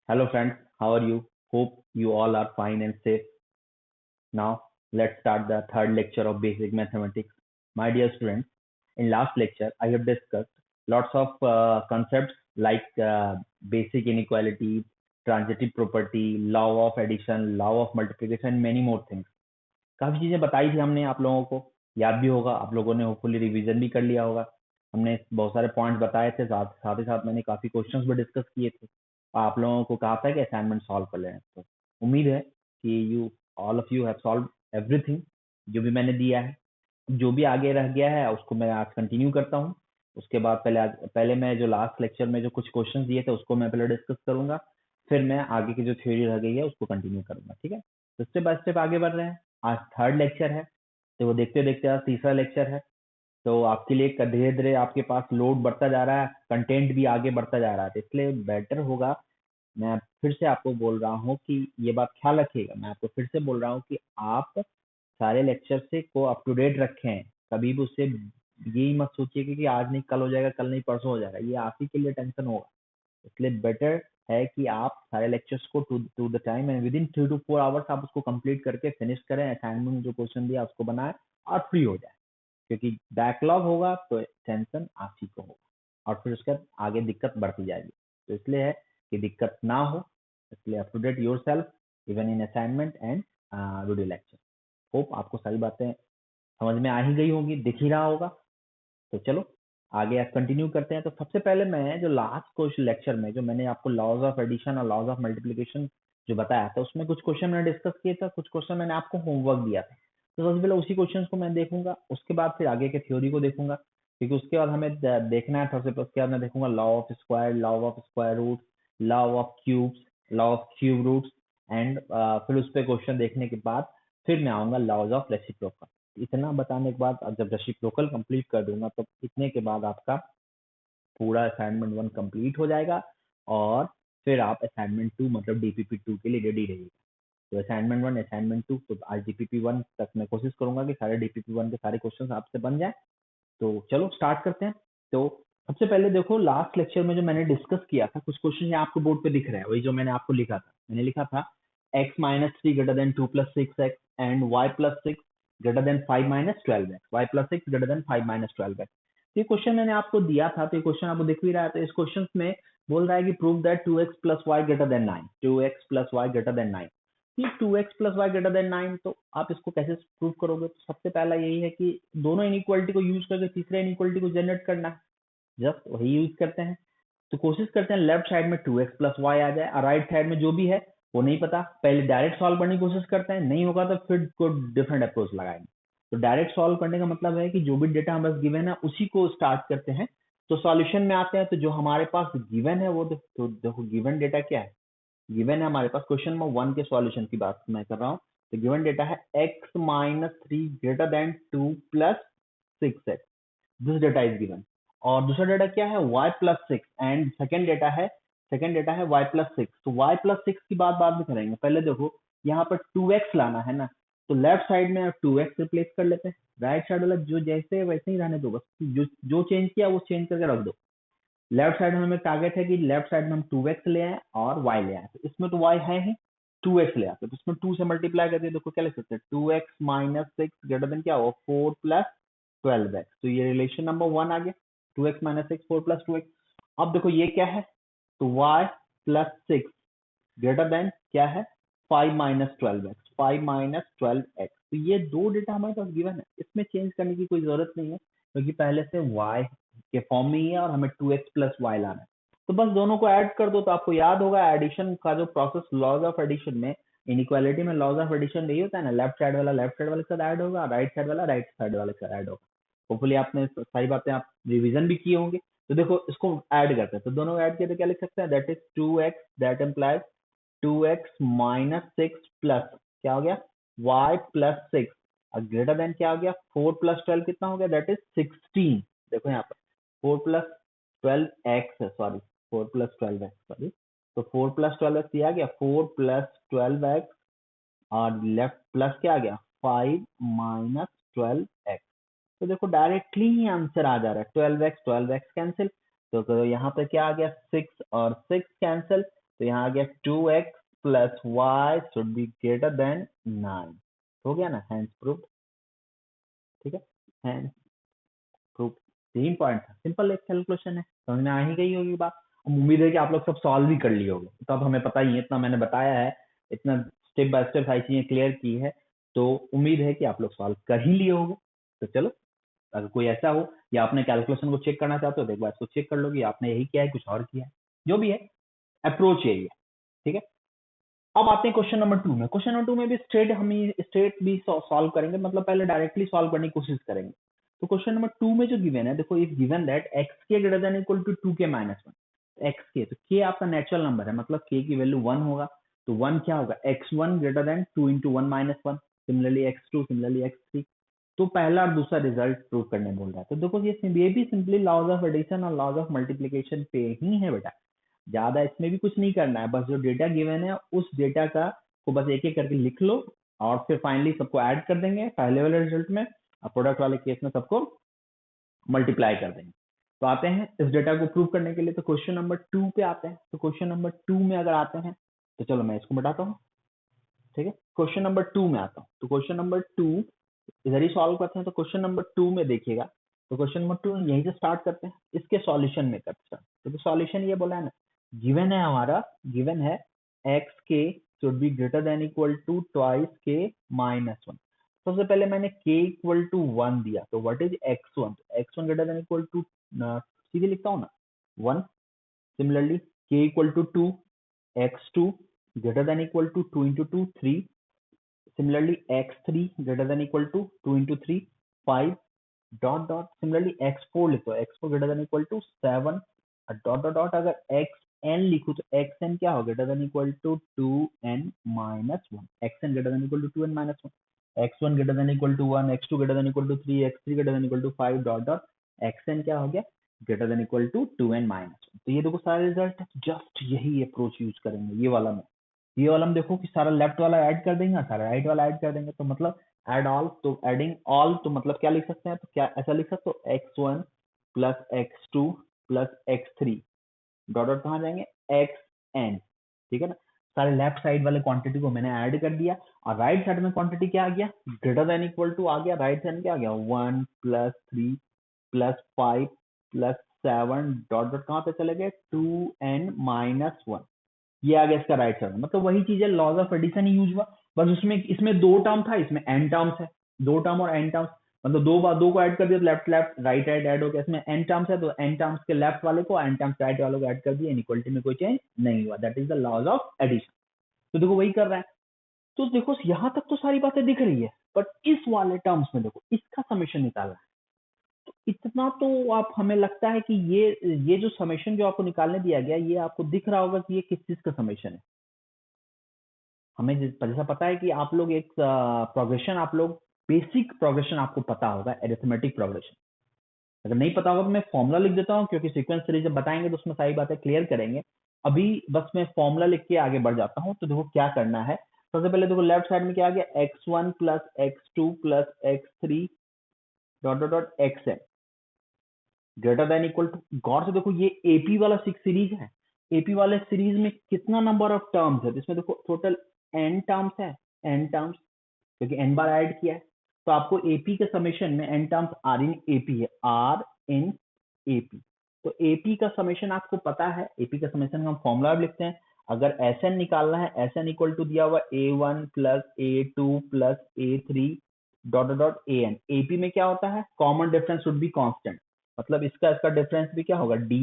Hello friends, how are you? Hope you all are fine and safe. Now let's start the third lecture of basic mathematics. My dear students, in last lecture I have discussed lots of concepts like basic inequality, transitive property, law of addition, law of multiplication, many more things. काफी चीजें बताई थी हमने आप लोगों को, याद भी होगा, आप लोगों ने होपफुली रिवीजन भी कर लिया होगा। हमने बहुत सारे पॉइंट्स बताए थे, साथ ही साथ मैंने काफी क्वेश्चंस भी डिस्कस किए थे। आप लोगों को कहा था कि असाइनमेंट सॉल्व कर लें, तो उम्मीद है कि you all of you have solve everything जो भी मैंने दिया है। जो भी आगे रह गया है उसको मैं आज कंटिन्यू करता हूँ। उसके बाद पहले मैं जो लास्ट लेक्चर में जो कुछ क्वेश्चंस दिए थे उसको मैं पहले डिस्कस करूंगा, फिर मैं आगे की जो थ्योरी रह गई है उसको कंटिन्यू करूंगा। ठीक है, तो स्टेप बाय स्टेप आगे बढ़ रहे हैं। आज थर्ड लेक्चर है, तो वो देखते देखते आज तीसरा लेक्चर है। तो आपके लिए धीरे धीरे आपके पास लोड बढ़ता जा रहा है, कंटेंट भी आगे बढ़ता जा रहा है, तो इसलिए बेटर होगा। मैं फिर से आपको बोल रहा हूँ कि ये बात ख्याल रखिएगा, मैं आपको फिर से बोल रहा हूँ कि आप सारे लेक्चर से को अप टू डेट रखें। कभी भी उससे यही मत सोचिए कि आज नहीं कल हो जाएगा, कल नहीं परसों हो जाएगा, ये आप ही के लिए टेंशन होगा। इसलिए बेटर है कि आप सारे लेक्चर्स को to the time and within 3 to 4 hours आप उसको कंप्लीट करके फिनिश करें, असाइनमेंट जो क्वेश्चन दिया उसको बनाएं और फ्री हो जाए। क्योंकि बैकलॉग होगा तो टेंशन आप ही को होगा और फिर उसके बाद आगे दिक्कत बढ़ती जाएगी। तो इसलिए है कि दिक्कत ना हो, इसलिए up to date yourself even in assignment and video lecture. Hope आपको सारी बातें समझ में आ ही गई होंगी, दिख ही रहा होगा। तो चलो आगे आप कंटिन्यू करते हैं। तो सबसे पहले मैं जो लास्ट क्वेश्चन लेक्चर में जो मैंने आपको लॉज ऑफ एडिशन और लॉज ऑफ मल्टीप्लिकेशन जो बताया था, उसमें कुछ क्वेश्चन मैंने डिस्कस किए थे, कुछ क्वेश्चन मैंने आपको होमवर्क दिया था। तो सबसे पहले उसी क्वेश्चंस को मैं देखूंगा, उसके बाद फिर आगे के थ्योरी को देखूंगा, क्योंकि उसके बाद हमें देखना है। सबसे उसके बाद मैं देखूंगा law of square, law of square root, law of cubes, law of cube roots and फिर उस पर क्वेश्चन देखने के बाद फिर मैं आऊंगा लॉज ऑफ रेसिप्रोकल। इतना बताने के बाद जब रेसिप्रोकल कंप्लीट कर दूंगा तो इतने के बाद आपका पूरा असाइनमेंट 1 कंप्लीट हो जाएगा और फिर आप असाइनमेंट 2 मतलब डीपीपी 2 के लिए रेडी रहिएगा। तो असाइनमेंट 1 असाइनमेंट 2 तो आज डीपीपी 1 तक मैं कोशिश करूंगा कि सारे डीपीपी 1 के सारे क्वेश्चन आपसे बन जाए। तो चलो स्टार्ट करते हैं। तो सबसे पहले देखो, लास्ट लेक्चर में जो मैंने डिस्कस किया था, कुछ क्वेश्चन यहाँ आपको बोर्ड पे दिख रहा है, वही जो मैंने आपको लिखा था। मैंने लिखा था x minus 3 greater than 2 plus 6x and y plus 6 greater than 5 minus 12x, y plus 6 greater than 5 minus 12x। तो ये क्वेश्चन मैंने आपको दिया था, तो ये क्वेश्चन आपको दिख भी रहा है। तो इस क्वेश्चन में बोल रहा है कि prove that 2x plus y greater than 9, 2x plus y greater than 9। ये 2x plus y greater than 9, तो आप इसको कैसे प्रूव करोगे? तो सबसे पहला यही है कि दोनों इनइक्वालिटी को यूज करके तीसरे इनइक्वालिटी को जनरेट करना है। जस्ट वही यूज करते हैं। तो कोशिश करते हैं लेफ्ट साइड में 2x plus y आ जाए और राइट साइड में जो भी है वो नहीं पता, पहले डायरेक्ट सॉल्व करने की कोशिश करते हैं, नहीं होगा तो फिर कोई डिफरेंट अप्रोच लगाएंगे। तो डायरेक्ट सॉल्व करने का मतलब है कि जो भी डेटा हमें गिवन है उसी को स्टार्ट करते हैं। तो सॉल्यूशन में आते हैं, तो जो हमारे पास गिवन है वो तो देखो गिवन डेटा क्या है। गिवन है हमारे पास क्वेश्चन नंबर 1 के सॉल्यूशन की बात मैं कर रहा हूँ। तो गिवन डेटा है x minus 3 greater than 2 plus 6x, this data is given. और दूसरा डेटा क्या है? y plus 6 and second data है y plus 6। तो y plus 6 की बात बाद में करेंगे, पहले देखो यहाँ पर 2x लाना है ना, तो लेफ्ट साइड में 2x रिप्लेस कर लेते हैं, राइट साइड वाला जो जैसे है वैसे ही रहने दो, बस जो चेंज किया वो चेंज करके रख दो। लेफ्ट साइड में हमें टारगेट है कि लेफ्ट साइड में हम 2x ले आए और y ले आए, तो इसमें तो y है ही, 2x ले आते तो इसमें 2 से मल्टीप्लाई करके देखो क्या लिख सकते हैं, 2x minus 6 ग्रेटर देन क्या होगा, 4 plus 12x। तो ये रिलेशन नंबर 1 आ गया, 2x minus 6 4 plus 2x। अब देखो ये क्या है, तो y plus 6 ग्रेटर देन क्या है, 5 minus 12x, 5 minus 12x। तो ये दो डेटा हमारे पास गिवन है, इसमें चेंज करने की कोई जरूरत नहीं है क्योंकि पहले से y के फॉर्म में ही है और हमें 2x plus y लाना है। तो बस दोनों को ऐड कर दो। तो आपको याद होगा एडिशन का जो प्रोसेस, लॉज ऑफ एडिशन में, इनइक्वालिटी में लॉज ऑफ एडिशन यही होता है ना, लेफ्ट साइड वाला लेफ्ट साइड वाले के साथ ऐड होगा, राइट साइड वाला राइट साइड वाले के साथ ऐड होगा। होपफुली आपने सारी बातें आप रिवीजन भी किए होंगे। तो देखो इसको ऐड करते हैं, तो दोनों ऐड किए तो क्या लिख सकते हैं, that is 2x, that implies 2x minus 6 plus क्या हो गया, y plus 6 और ग्रेटर देन क्या हो गया, 4 plus 12 कितना हो गया, दैट इज 16। देखो यहाँ पर 4 plus 12x है, सॉरी 4 plus 12x, सॉरी। तो 4 plus 12x ये आ गया, 4 plus 12x और लेफ्ट प्लस क्या आ गया, 5 minus 12x। तो देखो डायरेक्टली ही आंसर आ जा रहा है, 12x 12x कैंसिल, तो यहाँ पे क्या आ गया, 6 और 6 कैंसिल। तो यहाँ आ गया 2x plus why should be greater then 9। हो गया ना, हैंस प्रूफ। ठीक है, हैंस प्रूफ। सेम पॉइंट था, सिंपल एक कैलकुलेशन है, समझ में आ ही गई होगी बात। उम्मीद है कि आप लोग सब सॉल्व भी कर लिए होगे, तब हमें पता ही है, इतना मैंने बताया है, इतना स्टेप बाय स्टेप सारी चीजें क्लियर की है, तो उम्मीद है कि आप लोग सॉल्व कर ही लिए होगे। तो चलो, अगर कोई ऐसा हो या आपने कैलकुलेशन को चेक करना चाहते हो तो एक बार इसको चेक कर लो कि आपने यही किया है, कुछ और किया है, जो भी है अप्रोच यही है। ठीक है, अब आते हैं क्वेश्चन नंबर 2 में। क्वेश्चन नंबर 2 में भी स्ट्रेट भी सॉल्व करेंगे, मतलब पहले डायरेक्टली सॉल्व करने की कोशिश करेंगे। तो क्वेश्चन नंबर 2 में जो गिवन है, देखो if given that x k greater than equal to 2k minus 1। X k, तो के आपका नेचुरल नंबर है, मतलब के की वैल्यू 1 होगा, तो 1 क्या होगा, x1 greater then 2 into 1 minus 1, similarly x2, similarly x3। तो पहला और दूसरा रिजल्ट प्रूव करने बोल रहा है। तो देखो ये भी सिंपली लॉज ऑफ एडिशन और लॉज ऑफ मल्टीप्लीकेशन पे ही है बेटा, ज्यादा इसमें भी कुछ नहीं करना है, बस जो डेटा गिवन है उस डेटा का को बस एक एक करके लिख लो और फिर फाइनली सबको ऐड कर देंगे पहले वाले रिजल्ट में, और प्रोडक्ट वाले केस में सबको मल्टीप्लाई कर देंगे। तो आते हैं इस डेटा को प्रूव करने के लिए, तो क्वेश्चन नंबर 2 पे आते हैं। तो क्वेश्चन नंबर 2 में अगर आते हैं तो चलो मैं इसको बताता हूँ। ठीक है, क्वेश्चन नंबर 2 में आता हूँ। तो क्वेश्चन नंबर 2 इधर ही सॉल्व करते हैं। तो क्वेश्चन नंबर 2 में देखिएगा, तो क्वेश्चन नंबर 2 यहीं से स्टार्ट करते हैं, इसके सॉल्यूशन में करते हैं। तो सॉल्यूशन ये बोला है ना, गिवन है हमारा, गिवन है x k should be greater than equal to twice k minus 1। सबसे पहले मैंने के इक्वल टू 1 दिया, तो what is x1, x1 greater than equal to, सीधे लिखता हूँ ना 1। Similarly k equal to 2, x2 greater than equal to 2 into 2 3, similarly x3 greater than equal to 2 into 3 5, dot dot, similarly x4 लिखो, x4 greater than equal to 7, dot dot dot, अगर xn लिखो तो xn क्या हो, greater than equal to 2n minus 1, xn greater than equal to 2n minus 1, x1 greater than equal to 1, x2 greater than equal to 3, x3 greater than equal to 5, dot dot, xn क्या हो गया, greater than equal to 2n minus 1। तो ये देखो सारे result, just यही approach use करेंगे ये वाला में। ये वाला हम देखो कि सारा लेफ्ट वाला ऐड कर देंगे, सारा राइट वाला ऐड कर देंगे, तो मतलब एड ऑल, तो एडिंग ऑल, तो मतलब क्या लिख सकते हैं, तो क्या ऐसा लिख सकते हो, x1 plus x2 plus x3, dot dot कहाँ जाएंगे, xn। ठीक है ना, सारे लेफ्ट साइड वाले क्वांटिटी को मैंने ऐड कर दिया, और राइट साइड में क्वांटिटी क्या आ गया, ग्रेटर देन इक्वल टू आ गया, राइट साइड में क्या आ गया, 1 plus 3 plus 5 plus 7, dot dot कहाँ पे चले गए, 2n माइनस 1। ये आ गया इसका राइट साइड, मतलब वही चीज है, लॉज ऑफ एडिशन ही यूज हुआ, बस उसमें इसमें दो टर्म था, इसमें एन टर्म्स है, दो टर्म और एन टर्म्स, मतलब दो बार दो को ऐड कर दिया तो left left right right add हो गया, इसमें एन टर्म्स है तो एन टर्म्स के लेफ्ट वाले को एन टर्म्स राइट वाले को ऐड कर दिया, इनइक्वालिटी में कोई चेंज नहीं हुआ, that is the laws of addition. तो देखो वही कर रहा है। तो देखो यहाँ तक तो सारी बातें दिख रही है, बट इस वाले टर्म्स में देखो इसका समेशन निकालना है, तो इतना तो आप, हमें लगता है कि ये जो समेशन जो आपको निकालने दिया गया, ये आपको दिख रहा होगा कि ये किस चीज का समेशन है। हमें जैसा पता है कि आप लोग एक प्रोग्रेशन, आप लोग बेसिक प्रोग्रेशन आपको पता होगा, एरिथमेटिक प्रोग्रेशन। अगर नहीं पता होगा तो मैं फॉर्मूला लिख देता हूँ, क्योंकि सीक्वेंस सीरीज जब बताएंगे तो उसमें सारी बातें क्लियर करेंगे। अभी बस मैं फॉर्मूला लिख के आगे बढ़ जाता हूँ। तो देखो क्या करना है, सबसे पहले देखो लेफ्ट साइड में क्या आ गया, x1 plus x2 plus x3 dot dot dot xn greater than equal to, गौर से देखो ये एपी वाला सीरीज है, एपी वाले सीरीज में कितना नंबर ऑफ टर्म्स है, इसमें देखो टोटल n टर्म्स है, n टर्म्स, क्योंकि n बार ऐड किया है, तो आपको एपी के समेशन में n terms are in AP है, आर इन एपी। तो एपी का समेशन आपको पता है, एपी का समेशन हम फॉर्मूला लिखते हैं, अगर एसएन निकालना है, एसएन इक्वल टू दिया हुआ a1 plus a2 plus a3 dot dot an। AP में क्या होता है, common difference should be constant, मतलब इसका इसका डिफरेंस भी क्या होगा, d,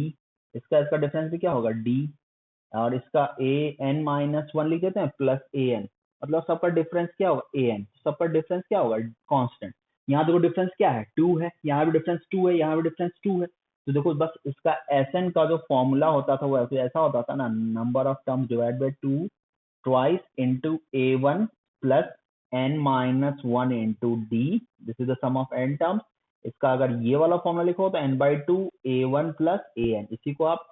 इसका इसका डिफरेंस भी क्या होगा, d, और इसका a n माइनस 1 लिख देते हैं प्लस a n, मतलब सबका डिफरेंस क्या होगा, a n, सबका डिफरेंस क्या होगा, कांस्टेंट। यहाँ देखो डिफरेंस क्या है, 2 है, यहाँ भी डिफरेंस 2 है, यहाँ भी डिफरेंस 2 है, तो देखो बस इसका एसएन का जो फॉर्मूला होता था वो ऐसा होता था ना, number of terms divide by 2 twice into a1 plus n minus 1 into d, this is the sum of n terms. इसका अगर ये वाला फॉर्मूला लिखो तो n/2 a1 प्लस an, इसी को आप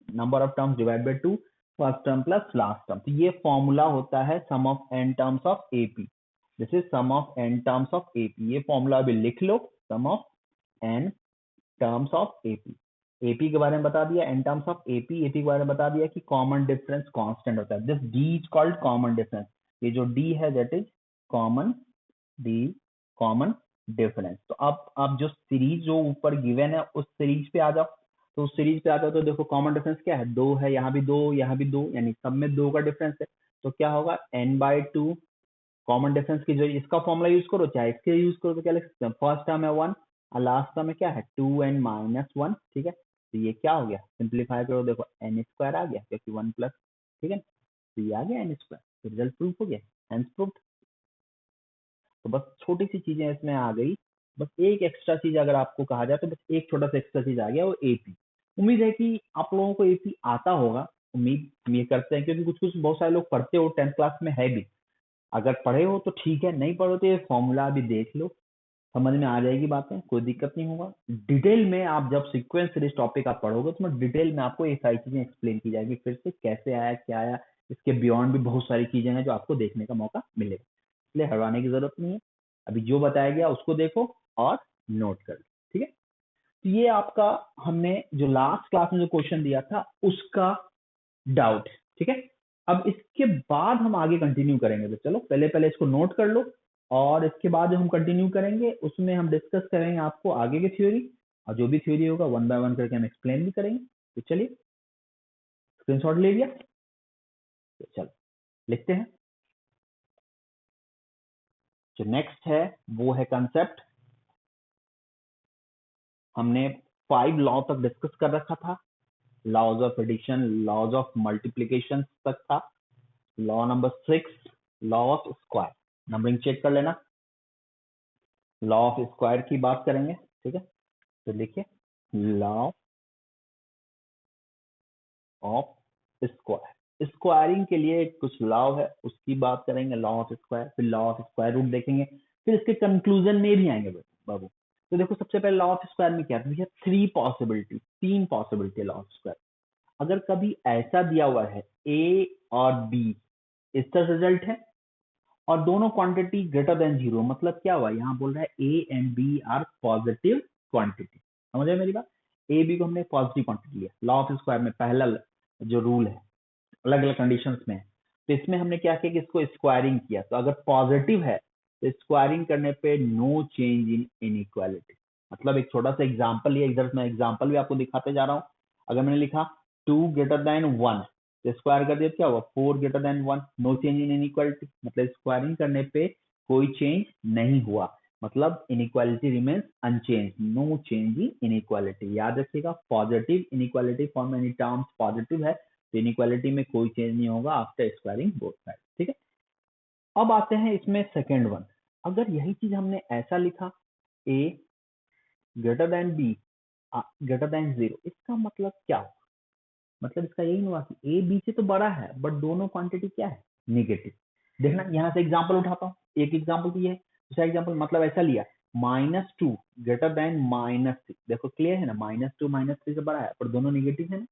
number of terms divide by 2 first term plus last term, तो ये फॉर्मूला होता है sum of n terms of AP, this is sum of n terms of AP. ये फॉर्मूला अभी लिख लो, sum of n terms of AP. AP के बारे में बता दिया इन टर्म्स ऑफ एपी के बारे में बता दिया कि कॉमन डिफरेंस कांस्टेंट होता है, this D is called common difference, ये जो डी है that is common, D common difference. तो अब आप जो सीरीज जो ऊपर गिवन है उस सीरीज पे आ जाओ, तो उस सीरीज पे आ जाओ तो देखो कॉमन डिफरेंस क्या है, दो है, यहाँ भी दो, यहाँ भी दो, यानी सब में दो का डिफरेंस है, तो क्या होगा n/2 कॉमन डिफरेंस की जो इसका फॉर्मूला यूज करो चाहे इसके यूज करो तो क्या लिख सकते हैं, फर्स्ट टर्म है 1 और लास्ट टर्म में क्या है 2n-1, ठीक है, तो ये क्या हो गया, सिंप्लीफाई करो देखो n² आ गया क्योंकि 1 प्लस, ठीक है, तो ये आ गया n², तो रिजल्ट प्रूफ हो गया, हेंस प्रूफ्ड। तो बस छोटी सी चीजें इसमें आ गई, बस एक एक्स्ट्रा चीज अगर आपको कहा जाए तो बस एक छोटा सा एक्स्ट्रा चीज आ गया वो एपी। उम्मीद है कि आप लोगों को एपी आता होगा, उम्मीद ये करते हैं क्योंकि कुछ कुछ बहुत सारे लोग पढ़ते हो 10th क्लास में है भी, अगर पढ़े हो तो ठीक है, नहीं पढ़ो तो ये फॉर्मूला भी देख लो, समझ में आ जाएगी बातें, कोई दिक्कत नहीं होगा। डिटेल में आप जब सीक्वेंस सीरीज टॉपिक आप पढ़ोगे तो मैं डिटेल में आपको ये सारी चीजें एक्सप्लेन की जाएगी, फिर से कैसे आया क्या आया, इसके बियॉन्ड भी बहुत सारी चीजें हैं जो आपको देखने का मौका मिलेगा, इसलिए हरवाने की जरूरत नहीं है। अभी जो बताया गया उसको देखो और नोट कर लो, ठीक है। तो ये आपका हमने जो लास्ट क्लास में जो क्वेश्चन दिया था उसका डाउट, ठीक है। अब इसके बाद हम आगे कंटिन्यू करेंगे, तो चलो पहले पहले इसको नोट कर लो, और इसके बाद जो हम कंटिन्यू करेंगे उसमें हम डिस्कस करेंगे आपको आगे की थ्योरी, और जो भी थ्योरी होगा 1 बाय 1 करके हम एक्सप्लेन भी करेंगे। तो चलिए स्क्रीनशॉट ले लिया, तो चलो लिखते हैं। जो नेक्स्ट है वो है कंसेप्ट, हमने 5 लॉ तक डिस्कस कर रखा था, laws of addition, laws of multiplication तक था, law number 6 law of square, numbering check कर लेना, लॉ ऑफ स्क्वायर की बात करेंगे, ठीक है। तो देखिए लॉ ऑफ स्क्वायर, स्क्वायरिंग के लिए कुछ लॉ है उसकी बात करेंगे, लॉ ऑफ स्क्वायर, फिर लॉ ऑफ स्क्वायर रूट देखेंगे, फिर इसके कंक्लूजन में भी आएंगे बाबू। तो देखो सबसे पहले लॉ ऑफ स्क्वायर में क्या है, तीन पॉसिबिलिटी लॉ ऑफ स्क्वायर। अगर कभी ऐसा दिया हुआ है ए और बी इस तरह रिजल्ट है और दोनों क्वांटिटी ग्रेटर देन 0, मतलब क्या हुआ, यहाँ बोल रहा है A and B are positive quantity, समझ रहे मेरी बात, ए बी को हमने पॉजिटिव क्वांटिटी लिया, लॉ ऑफ स्क्वायर में पहला जो रूल है, अलग अलग कंडीशंस में है, तो इसमें हमने क्या किया कि इसको स्क्वायरिंग किया, तो अगर पॉजिटिव है तो स्क्वायरिंग करने पे नो चेंज इन इनइक्वालिटी, मतलब एक छोटा सा एग्जांपल लिया, इधर मैं एग्जांपल भी आपको दिखाते जा रहा हूँ। अगर मैंने लिखा 2 > 1 तो स्क्वायर कर दिया क्या हुआ 4 > 1, नो चेंज इन इनइक्वालिटी, मतलब स्क्वायरिंग करने पे कोई चेंज नहीं हुआ, मतलब inequality remains unchange, no change in inequality. याद रखिएगा positive inequality form any terms positive है तो इनइक्वालिटी में कोई चेंज नहीं होगा आफ्टर स्क्वायरिंग बोथ साइड, ठीक है। अब आते हैं इसमें सेकेंड वन, अगर यही चीज हमने ऐसा लिखा a greater than b greater than 0, इसका मतलब क्या हुआ, मतलब इसका यही हुआ कि ए बी से तो बड़ा है बट दोनों क्वांटिटी क्या है निगेटिव। देखना यहाँ से एग्जांपल उठाता हूँ, एक एग्जांपल तो ये है, दूसरा एग्जांपल मतलब ऐसा लिया -2 ग्रेटर देन -3, देखो क्लियर है ना, -2 -3 से बड़ा है पर दोनों निगेटिव है ना।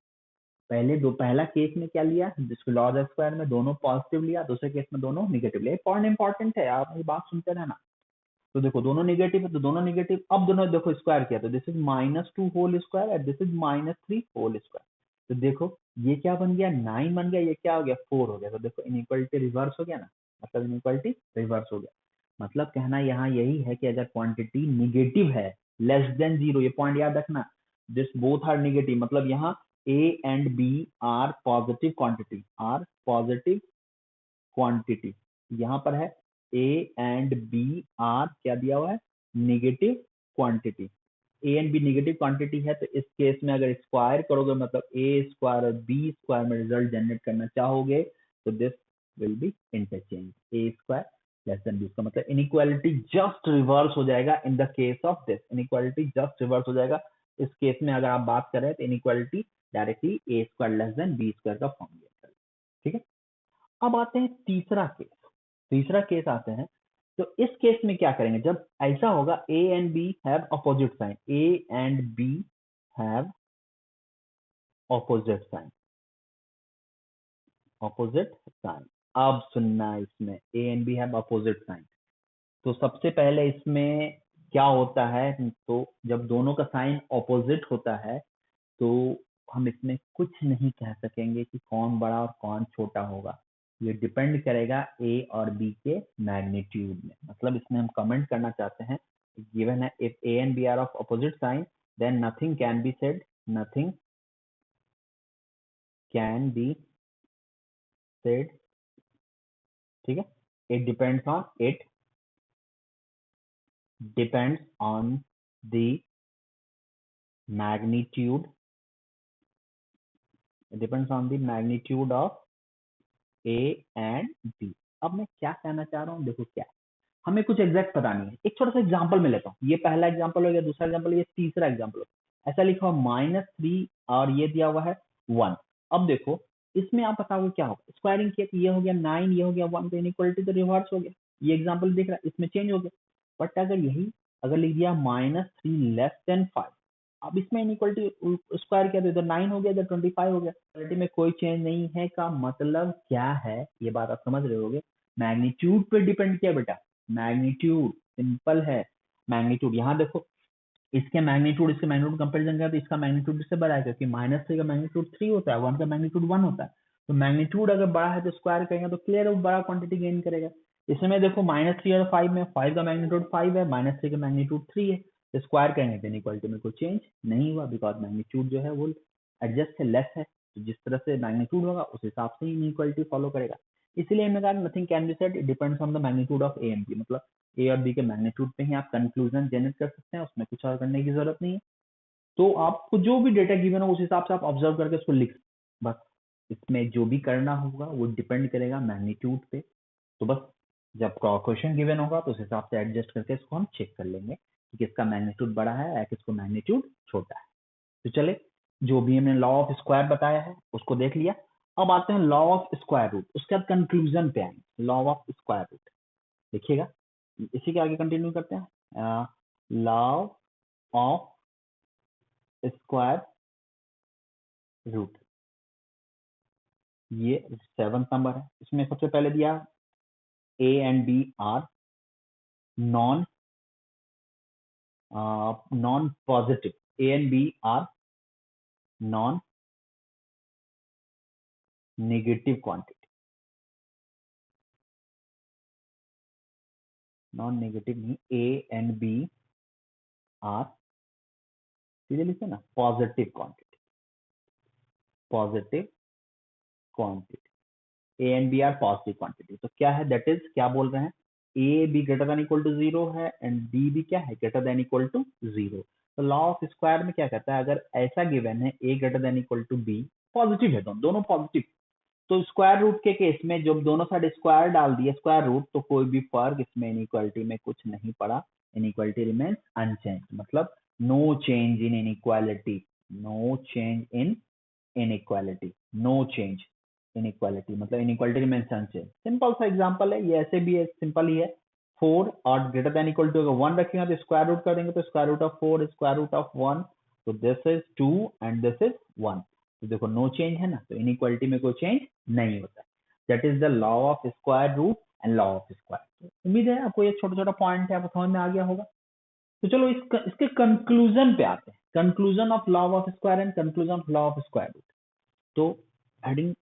पहला केस में क्या लिया, जिसको लॉज स्क्वायर में दोनों पॉजिटिव लिया, दूसरे केस में दोनों निगेटिव लिया, पॉइंट इंपॉर्टेंट है, आप ये बात सुनते रहना। तो देखो दोनों निगेटिव है तो दोनों निगेटिव, अब दोनों देखो स्क्वायर किया तो this is -2 whole square and this is -3 whole square, तो देखो ये क्या बन गया 9 बन गया, ये क्या हो गया 4 हो गया, तो देखो इनइक्वालिटी रिवर्स हो गया ना, मतलब इनइक्वालिटी रिवर्स हो गया। मतलब कहना यहाँ यही है कि अगर क्वांटिटी निगेटिव है लेस देन 0, ये पॉइंट याद रखना, दिस बोथ आर निगेटिव, मतलब यहाँ A and B are positive quantity, यहाँ पर है A एंड B आर क्या दिया हुआ है negative quantity, a and b negative quantity है, तो इस केस में अगर स्क्वायर करोगे मतलब ए स्क्वायर और बी स्क्वायर में रिजल्ट जनरेट करना चाहोगे तो this will be interchange, a square less than b, इसका मतलब इनइक्वालिटी जस्ट रिवर्स हो जाएगा in the case of this, inequality just reverse हो जाएगा इस केस में, अगर आप बात करें तो inequality directly A square less than B square का फॉर्म लिया, ठीक है। अब आते हैं तीसरा केस आते हैं, तो इस केस में क्या करेंगे, जब ऐसा होगा a and b have opposite sign, a and b have opposite sign, अब सुनना इसमें a and b have opposite sign, तो सबसे पहले इसमें क्या होता है, तो जब दोनों का साइन ऑपोजिट होता है तो हम इसमें कुछ नहीं कह सकेंगे कि कौन बड़ा और कौन छोटा होगा। ये डिपेंड करेगा ए और बी के मैग्नीट्यूड में। मतलब इसमें हम कमेंट करना चाहते हैं, गिवन है if a and B are of opposite sign then nothing can be said, nothing can be said, ठीक है। It depends on the magnitude, depends on the magnitude of a and b. अब मैं क्या कहना चाह रहा हूँ, देखो क्या हमें कुछ एग्जैक्ट पता नहीं है। एक छोटा सा एग्जांपल में लेता हूँ, ये पहला एग्जांपल हो गया, दूसरा एग्जांपल, ये तीसरा एग्जांपल हो गया। ऐसा लिखा हुआ -3 और ये दिया हुआ है 1। अब देखो इसमें आप बताओगे क्या होगा, स्क्वायरिंग किया तो ये हो गया 9, ये हो गया 1, तो इनइक्वालिटी तो रिवर्स हो गया। ये एग्जांपल दिख रहा है, इसमें चेंज हो गया। बट अगर लिख दिया -3 <5, अब इसमें इनइक्वालिटी स्क्वायर किया तो इधर 9 हो गया, इधर 25 हो गया। इक्वालिटी में कोई चेंज नहीं है का मतलब क्या है, ये बात आप समझ रहे होगे। मैग्नीट्यूड पे डिपेंड किया बेटा, मैग्नीट्यूड सिंपल है। मैग्नीट्यूड यहाँ देखो, इसके मैग्नीट्यूड कंपेरिजन करें तो इसका मैग्नीट्यूड इससे बड़ा है, क्योंकि -3 का मैग्नीट्यूड 3 होता है, 1 का मैग्नीट्यूड 1 होता है। तो मैग्नीट्यूड अगर बड़ा है तो स्क्वायर करेंगे तो क्लियर है वो बड़ा क्वांटिटी गेन करेगा। इसमें देखो -3 और 5 में, 5 का मैग्नीट्यूड 5 है, -3 का मैग्नीट्यूड 3 है, तो स्क्वायर करेंगे तो इनइक्वालिटी में कोई चेंज नहीं हुआ, बिकॉज मैग्नीट्यूड जो है वो एडजस्ट है, लेस है। तो जिस तरह से मैग्नीट्यूड होगा उस हिसाब से ही इनइक्वालिटी फॉलो करेगा। इसलिए हमने कहा nothing can be said, it depends on the magnitude of a and b. मतलब ए और बी के मैग्नीट्यूड पे ही आप कंक्लूजन जनरेट कर सकते हैं, उसमें कुछ और करने की जरूरत नहीं है। तो आपको जो भी डेटा गिवन हो उस हिसाब से आप ऑब्जर्व करके उसको लिख, बस इसमें जो भी करना होगा वो डिपेंड करेगा मैग्नीट्यूड पे। तो बस जब क्वेश्चन गिवन होगा तो उस हिसाब से एडजस्ट करके इसको हम चेक कर लेंगे कि किसका मैग्नीट्यूड बड़ा है या किसको मैग्नीट्यूड छोटा है। तो चले, जो भी हमने लॉ ऑफ स्क्वायर बताया है उसको देख लिया। अब आते हैं लॉ ऑफ स्क्वायर रूट, उसके बाद कंक्लूजन पे आएंगे। लॉ ऑफ स्क्वायर रूट देखिएगा, इसी के आगे कंटिन्यू करते हैं। लॉ ऑफ स्क्वायर रूट, ये 7th नंबर है। इसमें सबसे पहले दिया a and B are non positive, a and B are non negative quantity, non negative नहीं, ए एंड बी आर सीधे लिखे ना positive quantity, positive quantity, a and B are positive quantity. तो क्या है, दैट इज क्या बोल रहे हैं, a b greater than equal to 0 है एंड बी भी क्या है, ग्रेटर देन इक्वल टू 0। तो लॉ ऑफ स्क्वायर में क्या कहता है, अगर ऐसा गिवन है A greater than equal to B, positive है, दोनों पॉजिटिव, तो स्क्वायर रूट के केस में जब दोनों साइड स्क्वायर डाल दिए स्क्वायर रूट, तो कोई भी फर्क इसमें इनइक्वालिटी में कुछ नहीं पड़ा, इनइक्वालिटी रिमेन्स अनचेंज। मतलब no change in inequality, no change in inequality, no change inequality, मतलब इनइक्वालिटी रिमेन्स अनचेंज। सिंपल सा एग्जांपल है ये, ऐसे भी है, सिंपल ही है। 4 और ग्रेटर देन इक्वल टू 1 रखेंगे तो स्क्वायर रूट कर देंगे, तो square root of 4 square root of 1, तो this is 2 and this is 1। तो देखो नो चेंज है ना, तो इनइक्वालिटी में कोई चेंज नहीं होता है। That is the law of square root and law of square. उम्मीद है आपको ये छोटा छोटा पॉइंट है आपको समझ में आ गया होगा। तो चलो इसके कंक्लूजन पे आते हैं, conclusion of law of square and conclusion of law of square root. तो हेडिंग